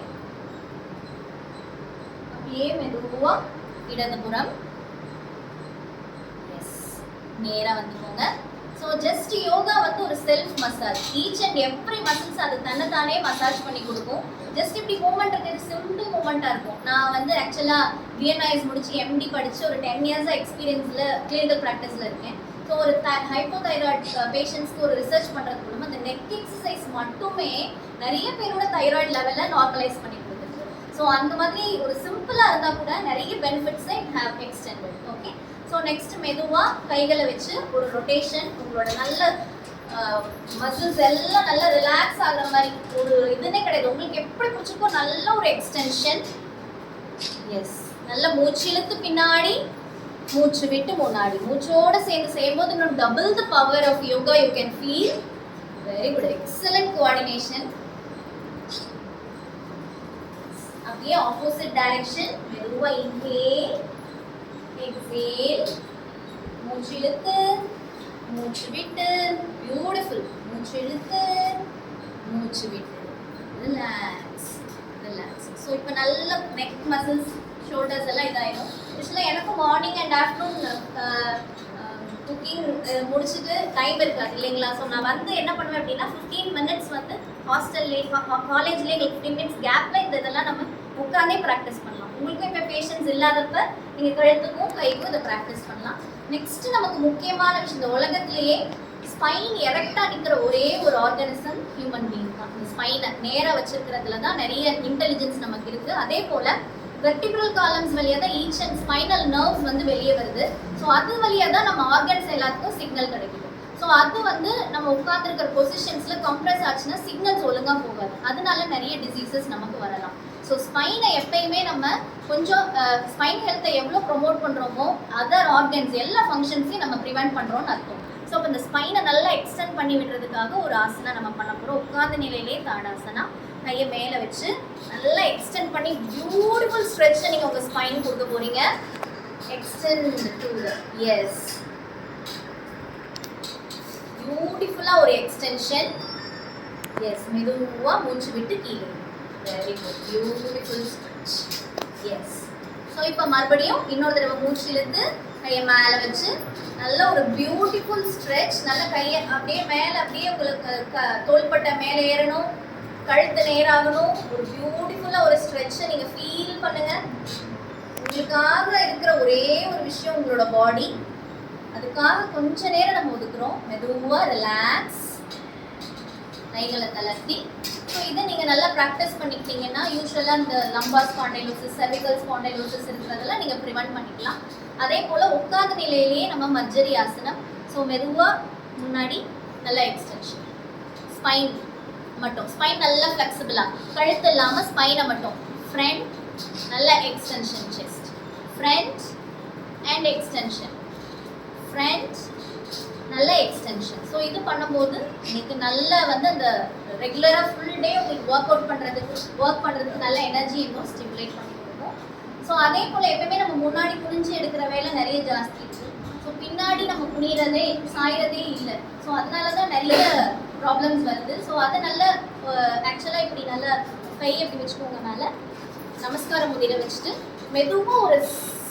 அப்படியே மெதுவா இடதுபுறம். எஸ், நேரா வந்துக்கோங்க. ஸோ ஜஸ்ட் யோகா வந்து ஒரு self massage. Each and every muscles அது தன்னைத்தானே மசாஜ் பண்ணி கொடுக்கும். ஜஸ்ட் இப்படி மூமெண்ட் இருக்கிறது சிம்பிள் மூமெண்ட்டாக இருக்கும். நான் வந்து ஆக்சுவலாக விஎன்ஐஎஸ் முடிச்சு எம்டி படித்து ஒரு 10 இயர்ஸாக எக்ஸ்பீரியன்ஸில் கிளினிக்கல் ப்ராக்டிஸில் இருக்கேன். ஸோ ஒரு ஹைப்போதைராய்டு பேஷண்ட்ஸ்க்கு ஒரு ரிசர்ச் பண்ணுறது மூலமாக அந்த நெக் எக்ஸசைஸ் மட்டுமே நிறைய பேரோட தைராய்டு லெவலில் நார்மலைஸ் பண்ணி கொடுத்துருக்கு. ஸோ அந்த மாதிரி ஒரு சிம்பிளாக இருந்தால் கூட நிறைய பெனிஃபிட்ஸை it have extended. Okay, so next மெதுவாக கைகளை வச்சு ஒரு ரொட்டேஷன். உங்களோட நல்ல மசில்ஸ் எல்லாம் நல்லா ரிலாக்ஸ் ஆகிற மாதிரி ஒரு இதுனே கிடையாது. உங்களுக்கு எப்படி பிடிச்சிருக்கோ நல்ல ஒரு எக்ஸ்டென்ஷன். எஸ், நல்ல மூச்சு இழுத்து பின்னாடி, மூச்சு விட்டு முன்னாடி. மூச்சோட சேர்ந்து செய்யும்போது இன்னும் double the power of yoga you can feel. Very good, excellent coordination. அப்படியே ஆப்போசிட் டைரக்ஷன். மெதுவா இன்ஹேல், எக்ஸேல். மூச்சு இழுத்து, மூச்சு விட்டு. பியூட்டிஃபுல். மூச்சு இழுத்து, மூச்சு விட்டு. Relax, relax. ஸோ இப்போ நல்ல நெக் மசில்ஸ், ஷோல்டர்ஸ் எல்லாம் இதாயிடும். ஆக்சுவலாக எனக்கும் மார்னிங் அண்ட் ஆஃப்டர்நூன் குக்கிங் முடிச்சுட்டு டைம் இருக்காது இல்லைங்களா. ஸோ நான் வந்து என்ன பண்ணுவேன் அப்படின்னா 15 மினிட்ஸ் வந்து ஹாஸ்டல்லே காலேஜ்லேயே எங்களுக்கு 15 மினிட்ஸ் கேப்பில் இந்த இதெல்லாம் நம்ம உட்காந்தே ப்ராக்டிஸ் பண்ணலாம். உங்களுக்கும் இப்போ பேஷன்ஸ் இல்லாதப்ப நீங்கள் கழுத்துக்கும் கைக்கும் இதை ப்ராக்டிஸ் பண்ணலாம். நெக்ஸ்ட் நமக்கு முக்கியமான விஷயம், இந்த உலகத்திலேயே ஸ்பைன் எரெக்டாக நிற்கிற ஒரே ஒரு ஆர்கானிசம் ஹியூமன் பீயிங் தான். இந்த ஸ்பைனை நேராக வச்சிருக்கிறதுல தான் நிறைய இன்டெலிஜென்ஸ் நமக்கு இருக்குது. அதே போல் வெர்டிபிரல் காலம்ஸ் வழியாக தான் ஈச் அண்ட் ஸ்பைனல் நர்வ்ஸ் வந்து வெளியே வருது. ஸோ அது வழியாக தான் நம்ம ஆர்கன்ஸ் எல்லாத்துக்கும் சிக்னல் கிடைக்குது. ஸோ அது வந்து நம்ம உட்காந்துருக்கிற பொசிஷன்ஸில் கம்ப்ரெஸ் ஆச்சுன்னா சிக்னல்ஸ் ஒழுங்காக போகாது. அதனால நிறைய டிசீசஸ் நமக்கு வரலாம். ஸோ ஸ்பைனை எப்பயுமே நம்ம கொஞ்சம் ஸ்பைன் ஹெல்த்தை எவ்வளோ ப்ரொமோட் பண்ணுறோமோ அதர் ஆர்கன்ஸ் எல்லா ஃபங்க்ஷன்ஸையும் நம்ம ப்ரிவெண்ட் பண்ணுறோம்னு அர்த்தம். ஸோ இப்போ இந்த ஸ்பைனை நல்லா எக்ஸ்டெண்ட் பண்ணி விடுறதுக்காக ஒரு ஆசனா நம்ம பண்ண போகிறோம். உட்கார்ந்த நிலையிலே தாடாசனா. கையை மேலே வச்சு நல்லா எக்ஸ்டெண்ட் பண்ணி பியூட்டிஃபுல் ஸ்ட்ரெச்சை நீங்கள் உங்கள் ஸ்பைன் கொடுக்க போகிறீங்க. எக்ஸ்டெண்ட் டு த எஸ், பியூட்டிஃபுல்லாக ஒரு எக்ஸ்டென்ஷன். எஸ், மெதுவாக மூச்சு விட்டு கீழே. Very good, beautiful stretch. Yes. So இப்போ மறுபடியும் இன்னொரு தடவை மூச்சு இழுத்து கையை மேலே வச்சு நல்ல ஒரு பியூட்டிஃபுல் ஸ்ட்ரெச். நல்ல கையை அப்படியே மேலே, அப்படியே உங்களுக்கு தோள்பட்டை மேலே ஏறணும், கழுத்து நேராகணும். ஒரு பியூட்டிஃபுல்லாக ஒரு ஸ்ட்ரெச்சை நீங்கள் ஃபீல் பண்ணுங்கள். உங்களுக்காக இருக்கிற ஒரே ஒரு விஷயம் உங்களோட பாடி. அதுக்காக கொஞ்ச நேரம் நம்ம ஒதுக்குறோம். மெதுவாக ரிலாக்ஸ், கைகளை தளர்த்தி. ஸோ இதை நீங்கள் நல்லா ப்ராக்டிஸ் பண்ணிக்கிட்டீங்கன்னா யூஸ்வலாக இந்த லம்பார் ஸ்பாண்டைலோசிஸ், செர்விக்கல் ஸ்பாண்டைலோசிஸ் இருக்கிறதெல்லாம் நீங்கள் ப்ரிவெண்ட் பண்ணிக்கலாம். அதே போல் உட்கார்ந்த நிலையிலேயே நம்ம மர்ஜரி ஆசனம். ஸோ மெதுவாக முன்னாடி நல்லா எக்ஸ்டென்ஷன், ஸ்பைன் மட்டும், ஸ்பைன் நல்லா ஃப்ளெக்சிபிளாக, கழுத்து இல்லாமல் ஸ்பைனை மட்டும். ஃப்ரண்ட் நல்லா extension, chest front and extension, front நல்ல எக்ஸ்டென்ஷன். ஸோ இது பண்ணும்போது இன்னைக்கு நல்ல வந்து அந்த ரெகுலராக ஃபுல் டே உங்களுக்கு ஒர்க் பண்ணுறதுக்கு நல்ல எனர்ஜி இன்னும் ஸ்டிமுலேட் பண்ணி கொடுக்கும். ஸோ அதே போல் எப்பவுமே நம்ம முன்னாடி குனிஞ்சு எடுக்கிற வேலை நிறைய ஜாஸ்தி இருக்குது. ஸோ பின்னாடி நம்ம குனிறதே சாயறதே இல்லை. ஸோ அதனால தான் நிறைய ப்ராப்ளம்ஸ் வருது. ஸோ அதை நல்ல ஆக்சுவலாக இப்படி நல்லா கையை இப்படி வச்சுக்கோங்க மேலே, நமஸ்கார முதிரை வச்சுட்டு மெதுவாக ஒரு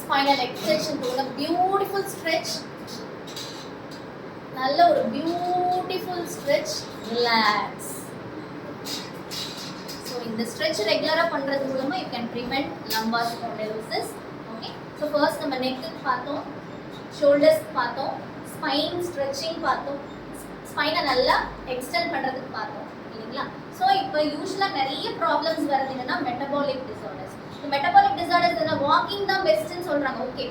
ஸ்பைனல் எக்ஸ்டென்ஷன் கொடுங்க. பியூட்டிஃபுல் ஸ்ட்ரெச், நல்ல ஒரு பியூட்டிஃபுல் ஸ்ட்ரெச். ரிலாக்ஸ், இந்த ஸ்ட்ரெச் ரெகுலராக பண்ணுறது மூலமாக you can prevent lumbar spondylosis. Okay, so first நம்ம நெக்குக்கு பார்த்தோம், ஷோல்டர்ஸ் பார்த்தோம், ஸ்பைன் ஸ்ட்ரெச்சிங் பார்த்தோம், ஸ்பைனை நல்லா எக்ஸ்டெண்ட் பண்ணுறதுக்கு பார்த்தோம் இல்லைங்களா. ஸோ இப்போ யூஸ்வலாக நிறைய ப்ராப்ளம்ஸ் வருது என்னன்னா மெட்டபாலிக் டிசார்டர்ஸ். மெட்டபாலிக் டிசார்டர்ஸ் என்ன வாக்கிங் தான் பெஸ்ட்டுன்னு சொல்கிறாங்க. ஓகே,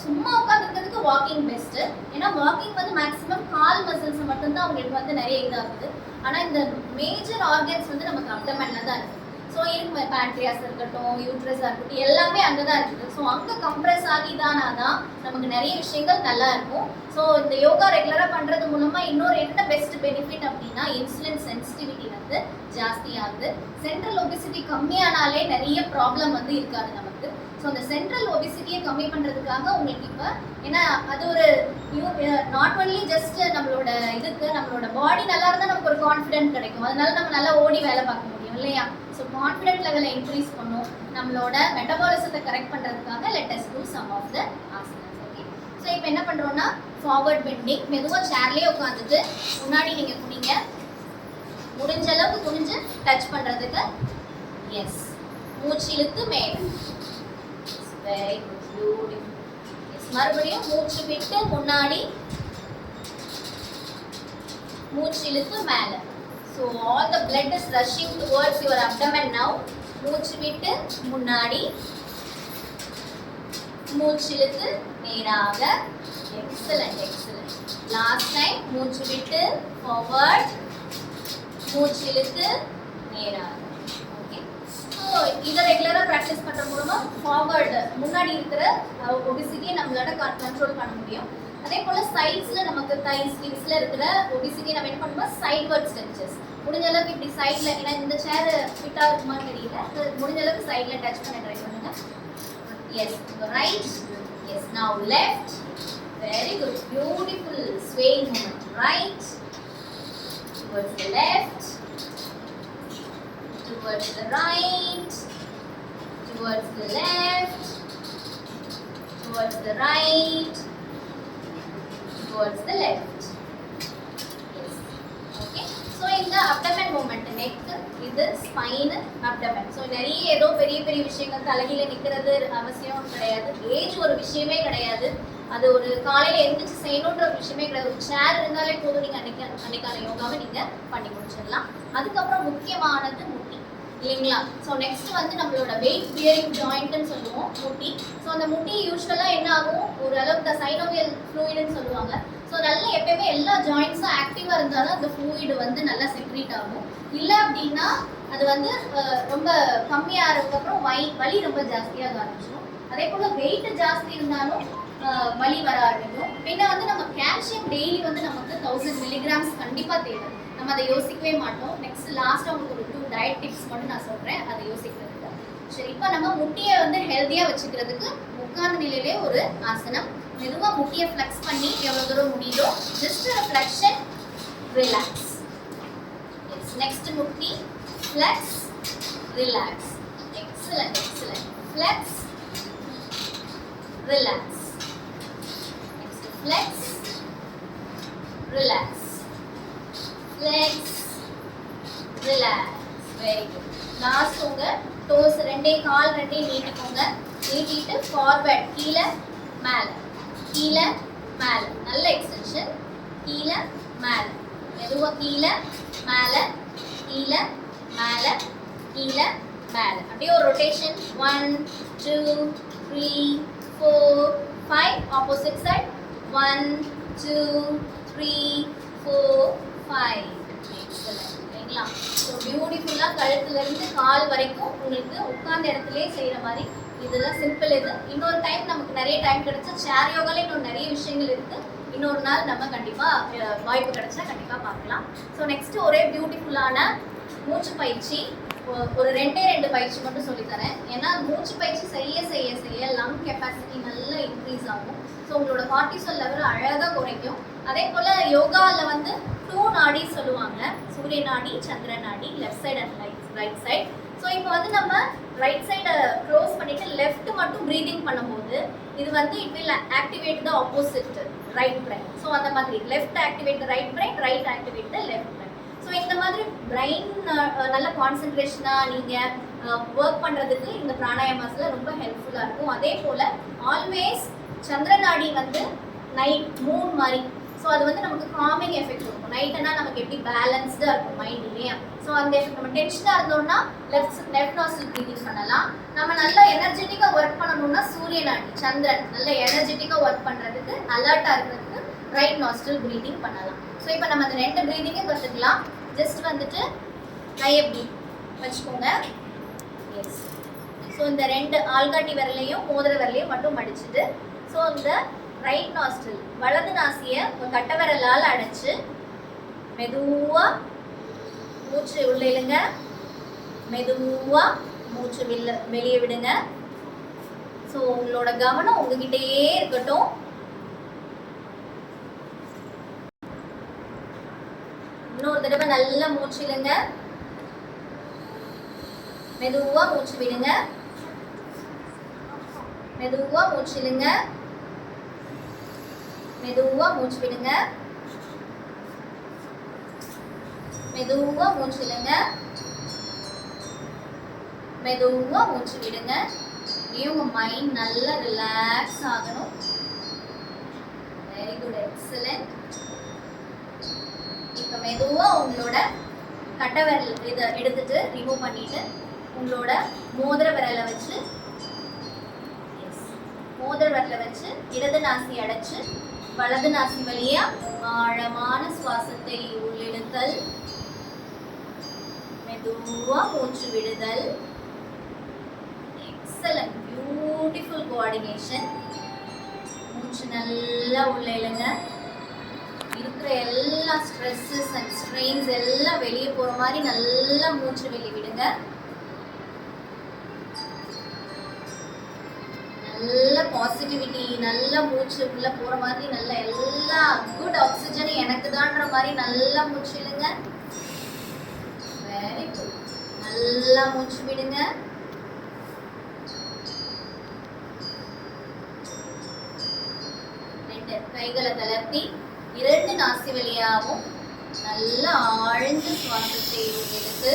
சும்மா உட்காந்துருக்கிறதுக்கு வாக்கிங் பெஸ்ட்டு. ஏன்னா வாக்கிங் வந்து மேக்ஸிமம் கால் மசில்ஸ் மட்டும்தான் அவங்களுக்கு வந்து நிறைய இதாகுது. ஆனால் இந்த மேஜர் ஆர்கன்ஸ் வந்து நமக்கு அப்டமனில் தான் இருக்குது. ஸோ இருக்கு பேன்க்ரியாஸ் இருக்கட்டும், யூட்ரஸாக இருக்கட்டும், எல்லாமே அங்கே தான் இருக்குது. ஸோ அங்கே கம்ப்ரெஸ் ஆகிதானா தான் நமக்கு நிறைய விஷயங்கள் நல்லா இருக்கும். ஸோ இந்த யோகா ரெகுலராக பண்ணுறது மூலமாக இன்னொரு என்ன பெஸ்ட் பெனிஃபிட் அப்படின்னா இன்சுலின் சென்சிட்டிவிட்டி வந்து ஜாஸ்தி ஆகுது. சென்ட்ரல் ஒபிசிட்டி கம்மியானாலே நிறைய ப்ராப்ளம் வந்து இருக்காது நமக்கு. ஸோ அந்த சென்ட்ரல் ஒபிசிட்டியை கம்மி பண்ணுறதுக்காக உங்களுக்கு இப்போ ஏன்னா அது ஒரு நாட் ஒன்லி ஜஸ்ட் நம்மளோட இதுக்கு நம்மளோட பாடி நல்லா இருந்தால் நமக்கு ஒரு கான்ஃபிடென்ட் கிடைக்கும். அதனால நம்ம நல்லா ஓடி வேலை பார்க்க முடியும் இல்லையா. ஸோ கான்ஃபிடென்ட் லெவலை இன்க்ரீஸ் பண்ணும். நம்மளோட மெட்டபாலிசத்தை கரெக்ட் பண்ணுறதுக்காக let us do some of the asanas. Okay, so இப்போ என்ன பண்ணுறோன்னா ஃபார்வர்ட் பெண்டிங், மெதுவாக சேர்லேயே உட்காந்துட்டு முன்னாடி நீங்கள் குனிங்க, முடிஞ்ச அளவுக்கு குனிஞ்சு டச் பண்ணுறதுக்கு. எஸ், மூச்சு இழுத்து மேலே. Very good, beautiful. எஸ், மறுபடியும் மூச்சு விட்டு முன்னாடி, மூச்சு இழுத்து மேலே. So all the blood is rushing towards your abdomen now. மூச்சு விட்டு முன்னாடி, மூச்சு இழுத்து நேராக. Excellent excellent. லாஸ்ட் டைம் மூச்சு விட்டு ஃபார்வர்ட், மூச்சு இழுத்து நேராக. ஓகே, ஸோ இதை ரெகுலராக ப்ராக்டிஸ் பண்ணுற மூலமாக ஃபார்வர்டு முன்னாடி இருக்கிற ஒபிசிட்டியை நம்மளோட கண்ட்ரோல் பண்ண முடியும். அதே போல் சைட்ஸில் நமக்கு தைஸ் ஹிப்ஸில் இருக்கிற ஒபிசிட்டி நம்ம என்ன பண்ணுவோம், சைட்வர்ட் ஸ்ட்ரெச்சஸ். முடிஞ்ச அளவுக்கு இப்படி சைடில், ஏன்னா இந்த சேர் ஃபிட்டாக இருக்குமான்னு தெரியல, முடிஞ்ச அளவுக்கு சைடில் டச் பண்ண ட்ரை பண்ணுங்க. Yes, right. Yes, now left. Very good, beautiful swaying movement. Right towards the left, towards the right, towards the left, towards the right, towards the left. Yes. Okay, so இந்த abdomen movement, neck, இது spine, abdomen. So நிறைய ஏதோ பெரிய பெரிய விஷயங்கள் தலையில நிக்கிறது அவசியம் கிடையாது. ஏஜ் ஒரு விஷயமே கிடையாது. அது ஒரு காலையில எந்திரிச்சு செய்யணுன்ற ஒரு விஷயமே கிடையாது. ஒரு சேர் இருந்தாலே போதும், நீங்க அன்னைக்கான யோகாவை நீங்க பண்ணி முடிச்சிடலாம். அதுக்கப்புறம் முக்கியமானது முட்டி இல்லைங்களா. ஸோ நெக்ஸ்ட் வந்து நம்மளோட வெயிட் பியரிங் ஜாயிண்ட்னு சொல்லுவோம் முட்டி. ஸோ அந்த முட்டி யூஸ்வலாக என்ன ஆகும், ஒரு அளவுக்கு த சைனோவியல் ஃப்ளூயிடுன்னு சொல்லுவாங்க. ஸோ நல்லா எப்பயுமே எல்லா ஜாயிண்ட்ஸும் ஆக்டிவாக இருந்தாலும் அந்த ஃப்ளூயிடு வந்து நல்லா செக்ரீட் ஆகும். இல்லை அப்படின்னா அது வந்து ரொம்ப கம்மியாகிறதுக்கப்புறம் வலி ரொம்ப ஜாஸ்தியாக ஆரம்பிச்சிடும். அதே போல் வெயிட் ஜாஸ்தி இருந்தாலும் வலி வர ஆரம்பிக்கும். பின்ன வந்து நம்ம கால்சியம் டெய்லி வந்து நமக்கு 1000 milligrams கண்டிப்பாக தேவை. நம்ம அதை யோசிக்கவே மாட்டோம். நெக்ஸ்ட் லாஸ்ட்டாக உங்களுக்கு ஒரு 2 டயட் டிப்ஸ் மட்டும் நான் சொல்கிறேன், அதை யோசிக்கிறதுக்கு. சரி, இப்போ நம்ம முட்டியை வந்து ஹெல்த்தியாக வச்சுக்கிறதுக்கு உட்கார்ந்த நிலையிலே ஒரு ஆசனம். மெதுவாக முட்டியை ஃப்ளெக்ஸ் பண்ணி எவ்வளோ தூரம் முடியுதோ just flexion, relax. Yes, next முட்டி flex, relax. Excellent excellent. Flex, relax. Next flex, relax. Flex, relax. Very good. Last உங்க toes கால் ரெண்டையும் நீட்டிக்கோங்க. நீட்டிட்டு ஃபார்வர்ட், கீழே மேலே, கீழே மேலே. நல்ல எக்ஸ்டென்ஷன். கீழே மேலே, மெதுவாக கீழே மேலே, கீழே மேலே, கீழே மேலே. அப்படியே ஒரு ரொட்டேஷன். 1 2 3 4 5. Opposite side. 1 2 3 4 5. எக்ஸலண்ட் இல்லைங்களா. ஸோ பியூட்டிஃபுல்லாக கழுத்துலேருந்து கால் வரைக்கும் உங்களுக்கு உட்கார்ந்த இடத்துலேயே செய்கிற மாதிரி இதெல்லாம் சிம்பிள். இது இன்னொரு டைம் நமக்கு நிறைய டைம் கிடைச்சா சேர் யோகாவில் இன்னொரு நிறைய விஷயங்கள் இருக்குது. இன்னொரு நாள் நம்ம கண்டிப்பாக வாய்ப்பு கிடைச்சா கண்டிப்பாக பார்க்கலாம். ஸோ நெக்ஸ்ட்டு ஒரே பியூட்டிஃபுல்லான மூச்சு பயிற்சி, ஒரு 2 பயிற்சி மட்டும் சொல்லித்தரேன். ஏன்னா மூச்சு பயிற்சி செய்ய செய்ய செய்ய லங் கெப்பாசிட்டி நல்லா இன்க்ரீஸ் ஆகும். ஸோ உங்களோட கார்டிசால் லெவல் அழகாக குறைக்கும். அதே போல் யோகாவில் வந்து 2 நாடி சொல்லுவாங்க, சூரிய நாடி, சந்திர நாடி, left side and right side. So இப்போ வந்து நம்ம ரைட் சைடை க்ளோஸ் பண்ணிவிட்டு லெஃப்ட் மட்டும் ப்ரீதிங் பண்ணும்போது இது வந்து it will activate the opposite right brain. So அந்த மாதிரி left activate the right brain, right activate the left brain. So இந்த மாதிரி பிரெயின் நல்ல கான்சென்ட்ரேஷனாக நீங்கள் ஒர்க் பண்ணுறதுக்கு இந்த பிராணாயாமாஸில் ரொம்ப ஹெல்ப்ஃபுல்லாக இருக்கும். அதே போல் ஆல்வேஸ் சந்திரநாடி வந்து நைட் மூன் மாதிரி, ஸோ அது வந்து நமக்கு காமிங் எஃபெக்ட் இருக்கும். நைட்னா நமக்கு எப்படி பேலன்ஸ்டாக இருக்கும் மைண்ட் இல்லையா? ஸோ அந்த எஃபெக்ட் நம்ம டென்ஷனாக இருந்தோம்னா லெஃப்ட் நாஸ்ட்ரில் ப்ரீதிங் பண்ணலாம். நம்ம நல்லா எனர்ஜெட்டிக்காக ஒர்க் பண்ணணும்னா சூரிய நாடி சந்திரன் நல்ல எனர்ஜெட்டிக்காக ஒர்க் பண்ணுறதுக்கு அலர்ட்டாக இருக்கிறதுக்கு ரைட் நாஸ்ட்ரில் ப்ரீதிங் பண்ணலாம். ஸோ இப்போ நம்ம அந்த 2 ப்ரீதிங்கும் கற்றுக்கலாம். ஜஸ்ட் வந்துட்டு கையை எப்படி வச்சுக்கோங்க. எஸ். ஸோ இந்த 2 ஆள்காட்டி விரலையும் மோதிர விரலையும் மட்டும் மடிச்சுட்டு, ஸோ இந்த ரைட் நாஸ்ட்ரில் வலது நாசியை கட்ட விரலால் அடைச்சு மெதுவாக மூச்சு உள்ளே இழுங்க, மெதுவாக மூச்சு வெளியே விடுங்க. ஸோ உங்களோட கவனம் உங்ககிட்டயே இருக்கட்டும். இன்னொரு தடவை நல்லா மூச்சு இழுங்க, மெதுவாக மூச்சு விடுங்க, மெதுவாக மூச்சு இழுங்க, மெதுவாக மூச்சு விடுங்க, மெதுவாக மூச்சு இழுங்க, மெதுவாக மூச்சு விடுங்க. உங்கள் மைண்ட் நல்லா ரிலாக்ஸ் ஆகணும். Very good, excellent. இப்போ மெதுவாக உங்களோட கட்டை விரல் இதை எடுத்துட்டு ரிமூவ் பண்ணிட்டு உங்களோட மோதிர விரலை வச்சு இடது நாசி அடைச்சு வலது நாசி வழியா ஆழமான சுவாசத்தை உள்ளிழுத்தல், மெதுவா மூச்சு விடுதல். Excellent, beautiful coordination. மூச்சு நல்லா உள்ள இழுங்க. இருக்கிற எல்லா ஸ்ட்ரெஸ்ஸஸ் அண்ட் ஸ்ட்ரெயின்ஸ் எல்லாம் வெளியே போகிற மாதிரி நல்லா மூச்சு வெளியே விடுங்க. நல்ல பாசிட்டிவிட்டி, நல்ல மூச்சு உள்ள போகிற மாதிரி நல்ல எல்லா குட் ஆக்சிஜனும் எனக்கு தான்ற மாதிரி நல்லா மூச்சு இழுங்க. Very good. நல்லா மூச்சு விடுங்க. கைகளை தளர்த்தி 2 நாசி வழியாகவும் நல்ல ஆழ்ந்த சுவாசத்தை எடுத்து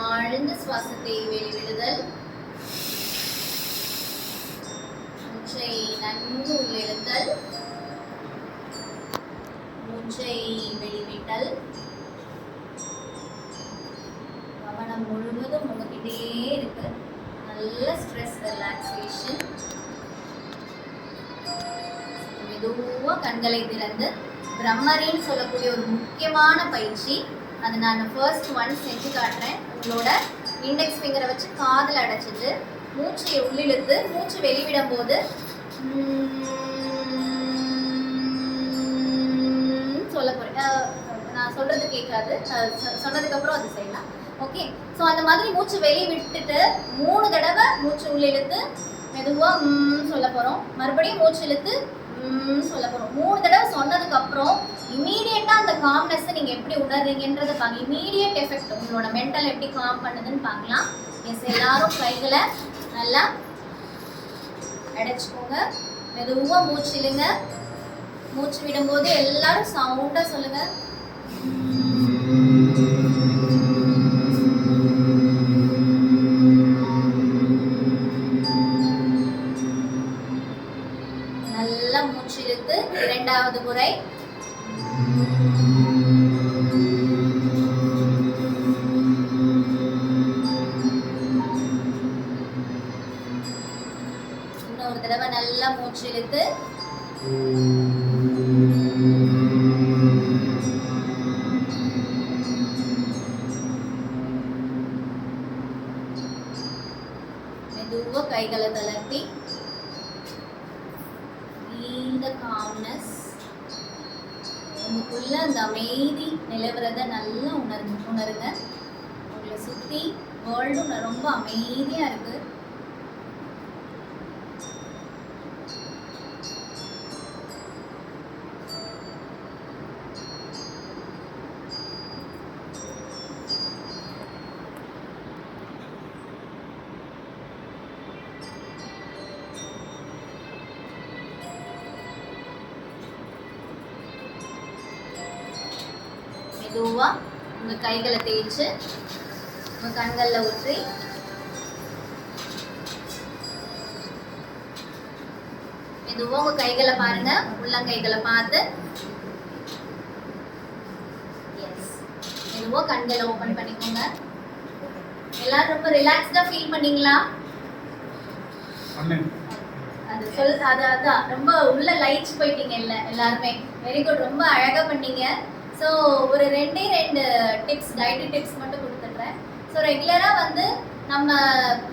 ஆழ்ந்த சுவாசத்தை வெளிவிடுதல். மூச்சை நன்கு உள்ளிழுத்தல், மூச்சை வெளிவிட்டல். கவனம் முழுவதும் உங்ககிட்டே இருக்கு. நல்ல ஸ்ட்ரெஸ் ரிலாக்ஸேஷன். மெதுவாக கண்களை திறந்து பிரம்மரின்னு சொல்லக்கூடிய ஒரு முக்கியமான பயிற்சி, அதை நான் ஃபர்ஸ்ட் ஒன் செஞ்சு காட்டுறேன். உங்களோட இண்டெக்ஸ் ஃபிங்கரை வச்சு காதில் அடைச்சிட்டு மூச்சை உள்ளிழுத்து மூச்சு வெளிவிடும் போது சொல்ல போகிறேன். நான் சொல்கிறது கேட்காது, சொன்னதுக்கப்புறம் அது செய்யலாம். ஓகே. ஸோ அந்த மாதிரி மூச்சு வெளியே விட்டுட்டு 3 தடவை மூச்சு உள்ளிழுத்து மெதுவாக சொல்ல போகிறோம். மறுபடியும் மூச்சு இழுத்து சொல்ல போகிறோம். 3 தடவை சொன்னதுக்கப்புறம் இமீடியட்டாக அந்த காம்னஸை நீங்கள் எப்படி உணர்றீங்கன்றதை பாருங்க. இமீடியட் எஃபெக்ட் உங்களோட மென்டல் எப்படி காம் பண்ணுதுன்னு பார்க்கலாம். எஸ், எல்லாரும் கைகளை நல்லா அடைச்சிக்கோங்க. மெதுவாக மூச்சு இழுங்க. மூச்சு விடும்போது எல்லாரும் சவுண்டாக சொல்லுங்க. நல்லா மூச்சு இழுத்து 2வது முறை. இன்னொரு தடவை நல்லா மூச்சு இழுத்து மெதுவா கைகளை தளர்த்தி இந்த காம்னஸ் உங்களுக்குள்ள அந்த அமைதி நிலவரதை நல்லா உணருங்க. உங்களை சுற்றி வேர்ல்டும் ரொம்ப அமைதியாக இருக்கு. மெதுவாக உங்கள் கைகளை தேய்ச்சி உங்கள் கண்களில் ஊற்றி மெதுவாக உங்கள் கைகளை பாருங்க, உள்ளங்கைகளை பார்த்து எஸ் மெதுவாக கண்களை ஓப்பன் பண்ணிக்கோங்க. எல்லாரும் ரொம்ப ரிலாக்ஸ்டாக ஃபீல் பண்ணீங்களா? அதான் ரொம்ப உள்ள லைட்ஸ் போயிட்டீங்க எல்லாருமே. வெரி குட், ரொம்ப அழகாக பண்ணீங்க. ஸோ ஒரு ரெண்டு டிப்ஸ், டயட் டிப்ஸ் மட்டும் கொடுத்துட்றேன். ஸோ ரெகுலராக வந்து நம்ம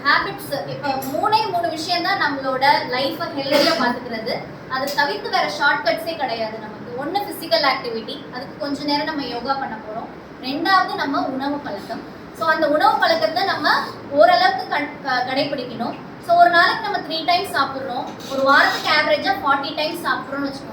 ஹேபிட்ஸ் இப்போ மூணு விஷயம் தான் நம்மளோட லைஃப்பை ஹெல்த்தியாக பார்த்துக்கிறது. அதை தவிர்த்து வேறு ஷார்ட்கட்ஸே கிடையாது நமக்கு. ஒன்று ஃபிசிக்கல் ஆக்டிவிட்டி, அதுக்கு கொஞ்ச நேரம் நம்ம யோகா பண்ண போகிறோம். ரெண்டாவது நம்ம உணவு பழக்கம். ஸோ அந்த உணவு பழக்கத்தை நம்ம ஓரளவுக்கு கடைபிடிக்கணும். ஸோ ஒரு நாளைக்கு நம்ம 3 டைம்ஸ் சாப்பிட்றோம், ஒரு வாரத்துக்கு ஆவரேஜாக 40 டைம்ஸ் சாப்பிட்றோம்னு வச்சுக்கோங்க.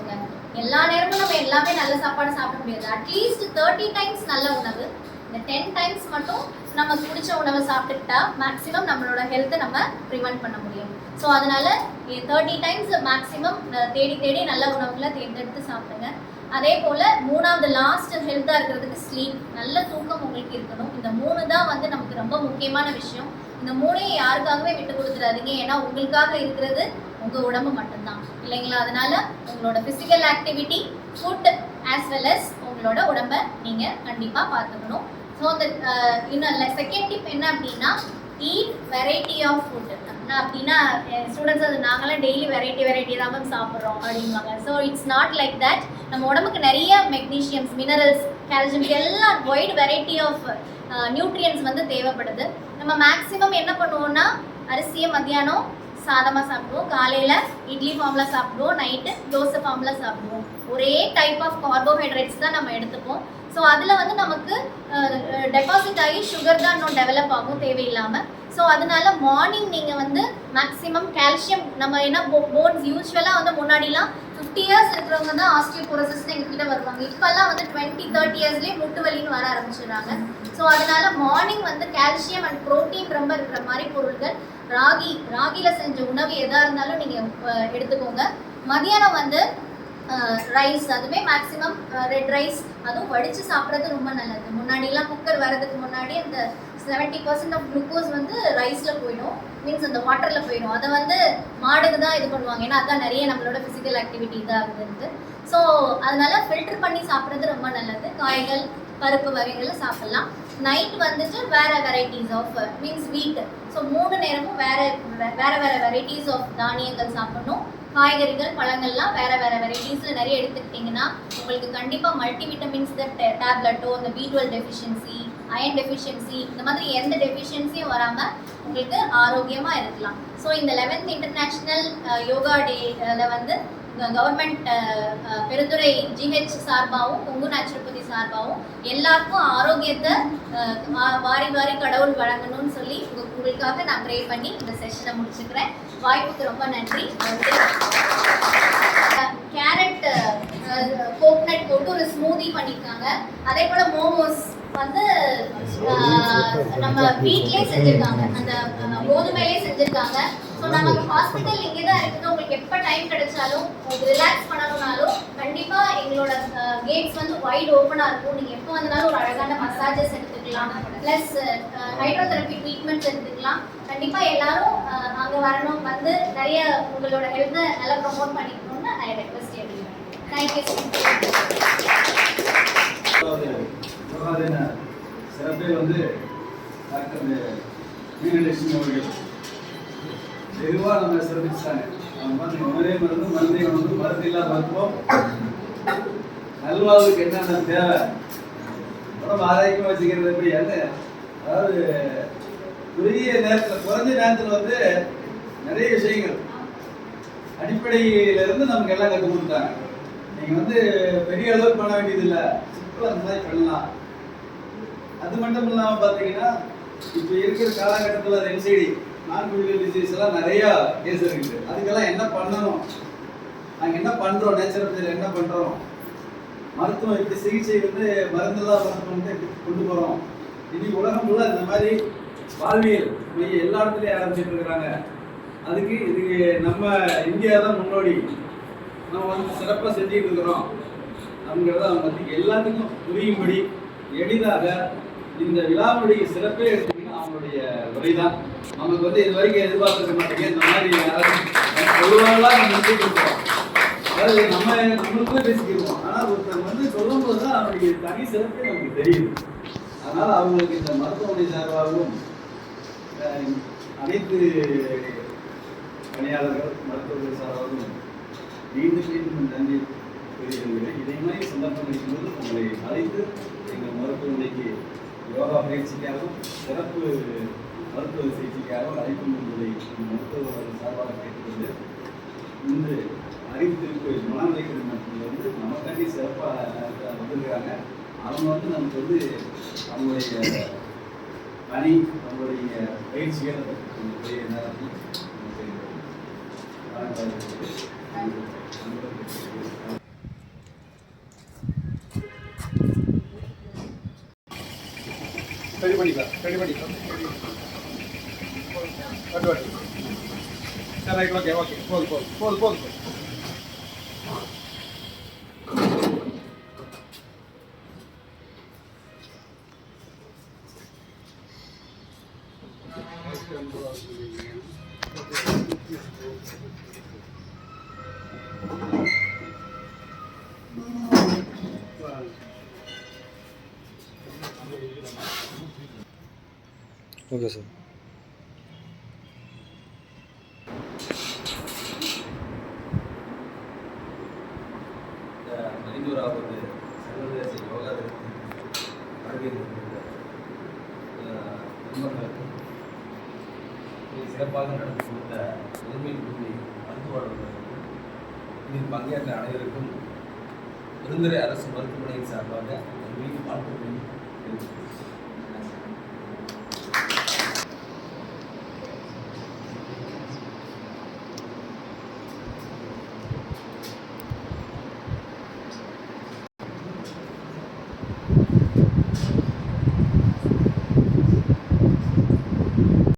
எல்லா நேரமும் நம்ம எல்லாமே நல்ல சாப்பாடு சாப்பிட முடியாது. அட்லீஸ்ட் 30 டைம்ஸ் நல்ல உணவு, இந்த 10 டைம்ஸ் மட்டும் நமக்கு பிடிச்ச உணவை சாப்பிட்டுக்கிட்டா மேக்ஸிமம் நம்மளோட ஹெல்த்தை நம்ம ப்ரிவென்ட் பண்ண முடியும். ஸோ அதனால 30 டைம்ஸ் மேக்ஸிமம் தேடி நல்ல உணவுகளை தேர்ந்தெடுத்து சாப்பிடுங்க. அதே போல் மூணாவது லாஸ்ட் ஹெல்த்தாக இருக்கிறதுக்கு ஸ்லீப், நல்ல தூக்கம் உங்களுக்கு இருக்கணும். இந்த 3 தான் வந்து நமக்கு ரொம்ப முக்கியமான விஷயம். இந்த 3ஐயும் யாருக்காகவே விட்டு கொடுத்துடாதீங்க. ஏன்னா உங்களுக்காக இருக்கிறது உங்கள் உடம்பு மட்டும்தான் இல்லைங்களா? அதனால உங்களோட physical activity, food as well as உங்களோட உடம்பை நீங்கள் கண்டிப்பாக பார்த்துக்கணும். ஸோ அந்த இன்னும் செகண்ட் டிப் என்ன அப்படின்னா, ஈட் வெரைட்டி ஆஃப் ஃபுட். அப்படின்னா ஸ்டூடெண்ட்ஸ் அது நாங்களாம் டெய்லி வெரைட்டி தான் மேம் சாப்பிட்றோம் அப்படின்வாங்க. So it's not like that. நம்ம உடம்புக்கு நிறைய மெக்னீஷியம்ஸ், மினரல்ஸ், கால்சியம் எல்லாம் வைட் வெரைட்டி ஆஃப் நியூட்ரியன்ஸ் வந்து தேவைப்படுது. நம்ம மேக்ஸிமம் என்ன பண்ணுவோம்னா, அரிசியை மத்தியானம் சாதமாக சாப்பிடுவோம், காலையில் இட்லி ஃபார்மில் சாப்பிடுவோம், நைட்டு தோசை ஃபார்மில் சாப்பிடுவோம். ஒரே டைப் ஆஃப் கார்போஹைட்ரேட்ஸ் தான் நம்ம எடுத்துப்போம். ஸோ அதில் வந்து நமக்கு டெபாசிட் ஆகி சுகர் தான் இன்னும் டெவலப் ஆகும் தேவையில்லாமல். ஸோ அதனால மார்னிங் நீங்கள் வந்து மேக்ஸிமம் கால்சியம், நம்ம என்ன போன்ஸ் யூஸ்வலாக வந்து முன்னாடிலாம் 50 இயர்ஸ் இருக்கிறவங்க தான் ஆஸ்டியோபோரோசிஸ் எங்ககிட்ட வருவாங்க. இப்போல்லாம் வந்து 20-30 இயர்ஸ்லேயே முட்டு வலின்னு வர ஆரம்பிச்சிடுறாங்க. ஸோ அதனால மார்னிங் வந்து கால்சியம் அண்ட் ப்ரோட்டீன் ரொம்ப இருக்கிற மாதிரி பொருட்கள், ராகியில் செஞ்ச உணவு எதாக இருந்தாலும் நீங்கள் எடுத்துக்கோங்க. மதியானம் வந்து ரைஸ், அதுவே மேக்ஸிமம் ரெட் ரைஸ், அதுவும் வடித்து சாப்பிட்றது ரொம்ப நல்லது. முன்னாடிலாம் குக்கர் வரதுக்கு முன்னாடி அந்த 70% ஆஃப் குளுக்கோஸ் வந்து ரைஸில் போயிடும், மீன்ஸ் அந்த வாட்டரில் போயிடும். அதை வந்து மாடுக்கு தான் இது பண்ணுவாங்க, ஏன்னா அதான் நிறைய நம்மளோட ஃபிசிக்கல் ஆக்டிவிட்டி இதாகுதுன்ட்டு. ஸோ அதனால ஃபில்டர் பண்ணி சாப்பிட்றது ரொம்ப நல்லது. காய்கள், பருப்பு வகைகளை சாப்பிட்லாம். நைட் வந்துட்டு வேறு வெரைட்டிஸ் ஆஃப் மீன்ஸ் வீட். ஸோ 3 நேரமும் வேறு வெரைட்டிஸ் ஆஃப் தானியங்கள் சாப்பிடணும். காய்கறிகள், பழங்கள்லாம் வேறு வெரைட்டிஸில் நிறைய எடுத்துக்கிட்டிங்கன்னா உங்களுக்கு கண்டிப்பாக மல்டிவிட்டமின்ஸ் டேப்லெட்டோ, இந்த B12 டெஃபிஷியன்சி, அயன் டெஃபிஷியன்சி, இந்த மாதிரி எந்த டெஃபிஷியன்சியும் வராமல் உங்களுக்கு ஆரோக்கியமாக இருக்கலாம். ஸோ இந்த 11th இன்டர்நேஷ்னல் யோகா டேல வந்து கவர்மெண்ட் பெருந்துறை GH சார்பாகவும் கொங்கு நேச்சுரோபதி சார்பாகவும் எல்லாருக்கும் ஆரோக்கியத்தை வாரி கடவுள் வழங்கணும்னு சொல்லி உங்களுக்காக நான் ப்ரே பண்ணி இந்த செஷனை முடிச்சுக்கிறேன். வாய்ப்புக்கு ரொம்ப நன்றி. கேரட் கோகனட் போட்டு ஒரு ஸ்மூதி பண்ணியிருக்காங்க. அதே போல் மோமோஸ் வந்து நம்ம வீட்லேயே செஞ்சுருக்காங்க, அந்த கோதுமையிலே செஞ்சுருக்காங்க. ஸோ நமக்கு ஹாஸ்பிட்டல் இங்கே தான் இருக்குது. உங்களுக்கு எப்போ டைம் கிடைச்சாலும் உங்களுக்கு ரிலாக்ஸ் பண்ணணும்னாலும் கண்டிப்பாக எங்களோட கேட்ஸ் வந்து வைட் ஓப்பனாக இருக்கும். நீங்கள் எப்போ வந்தாலும் ஒரு அழகான மசாஜஸ் எடுத்துக்கலாம், ப்ளஸ் ஹைட்ரோதெரப்பி ட்ரீட்மெண்ட்ஸ் எடுத்துக்கலாம். கண்டிப்பாக எல்லாரும் அங்கே வரணும், வந்து நிறைய உங்களோட ஹெல்த்தை நல்லா ப்ரொமோட் பண்ணிக்கணும்னு நான் ரெக்வெஸ்ட் எடுக்கிறேன். தேங்க்யூ. யோகா தின சிறப்பே வந்து டாக்டர் மீனலட்சுமி அவர்கள் வெகுவாக நம்ம சிறப்பிச்சாங்க. அவங்க பார்த்து உணவே மருந்து, மருந்தே உணவு, மருந்து இல்லாத மருத்துவம், நல்வாழ்வுக்கு என்னென்ன தேவை, உடம்பு ஆரோக்கியமாக வச்சுக்கிறது எப்படி, என்ன அதாவது குறுகிய நேரத்தில், குறைஞ்ச நேரத்தில் வந்து நிறைய விஷயங்கள் அடிப்படையிலிருந்து நமக்கு எல்லாம் கற்றுக் கொடுத்தாங்க. நீங்கள் வந்து பெரிய அளவுக்கு பண்ண வேண்டியது இல்லை, சிம்பிளாக அந்த மாதிரி பண்ணலாம். அது மட்டும் இல்லாமல் பார்த்தீங்கன்னா இப்போ இருக்கிற காலகட்டத்தில் NCD நான் கம்யூனிகல் டிசீஸ் எல்லாம் நிறையா கேஸ் இருக்குது. அதுக்கெல்லாம் என்ன பண்ணணும், நாங்கள் என்ன பண்ணுறோம், நேச்சுரோபதியில் என்ன பண்ணுறோம், மருத்துவம் இப்படி சிகிச்சை வந்து மருந்துலாம் மருத்துவம் வந்து எப்படி கொண்டு போகிறோம். இன்னைக்கு உலகம் ஃபுல்லாக இந்த மாதிரி வாழ்வியல் மையம் எல்லா இடத்துலையும் ஆரம்பிச்சுட்டு இருக்கிறாங்க. அதுக்கு இதுக்கு நம்ம இந்தியா தான் முன்னோடி. நம்ம வந்து சிறப்பாக செஞ்சுட்டு இருக்கிறோம் அப்படிங்கிறத அவங்க எல்லாத்துக்கும் புரியும்படி எளிதாக இந்த விழாவுடைய சிறப்பே எடுத்தீங்கன்னா அவங்களுடைய உரை தான். நமக்கு வந்து இது வரைக்கும் எதிர்பார்த்துக்க மாட்டேங்க, இந்த மாதிரி பொதுவாக நம்ம எடுத்துக்கிட்டோம். அதாவது நம்மளுக்குள்ளே பேசிக்கிடுவோம். ஆனால் ஒருத்தர் வந்து சொல்லும் போது தான் அவருடைய தனி சிறப்பே நமக்கு தெரியுது. அதனால் அவங்களுக்கு இந்த மருத்துவமனை சார்பாகவும் அனைத்து பணியாளர்கள் மருத்துவர்கள் சார்பாகவும் மீண்டும் நன்றி தெரிவிக்கிறேன். இதே மாதிரி சந்தர்ப்பம் இருக்கும்போது உங்களை அழைத்து எங்கள் மருத்துவமனைக்கு யோகா பயிற்சிக்காகவும் சிறப்பு மருத்துவ சிகிச்சைக்காகவும் அழைக்கும் என்பதை மருத்துவர்கள் சார்பாக கேட்டுக்கொண்டு இன்று அறிவித்திருக்கு மனநிலைகள் மட்டத்தில் வந்து நமக்காண்டி சிறப்பாக வந்திருக்காங்க. அவங்க வந்து நமக்கு வந்து அவங்களுடைய பணி அவங்களுடைய பயிற்சிகள் நேரத்தில் ரெடி பண்ணிக்கலாம் சரி ரைட் ஓகே போதும் ஓகே சார். இந்த 5வது சர்வதேச யோகா தினத்தில் வருகை சிறப்பாக நடந்து கொடுத்த முதன்மை குழுவை மருத்துவர்களுக்கும் இதில் பங்கேற்ற அனைவருக்கும் விருந்துரை அரசு மருத்துவமனையின் சார்பாக வாழ்த்துக்களை தெரிவித்துள்ளேன்.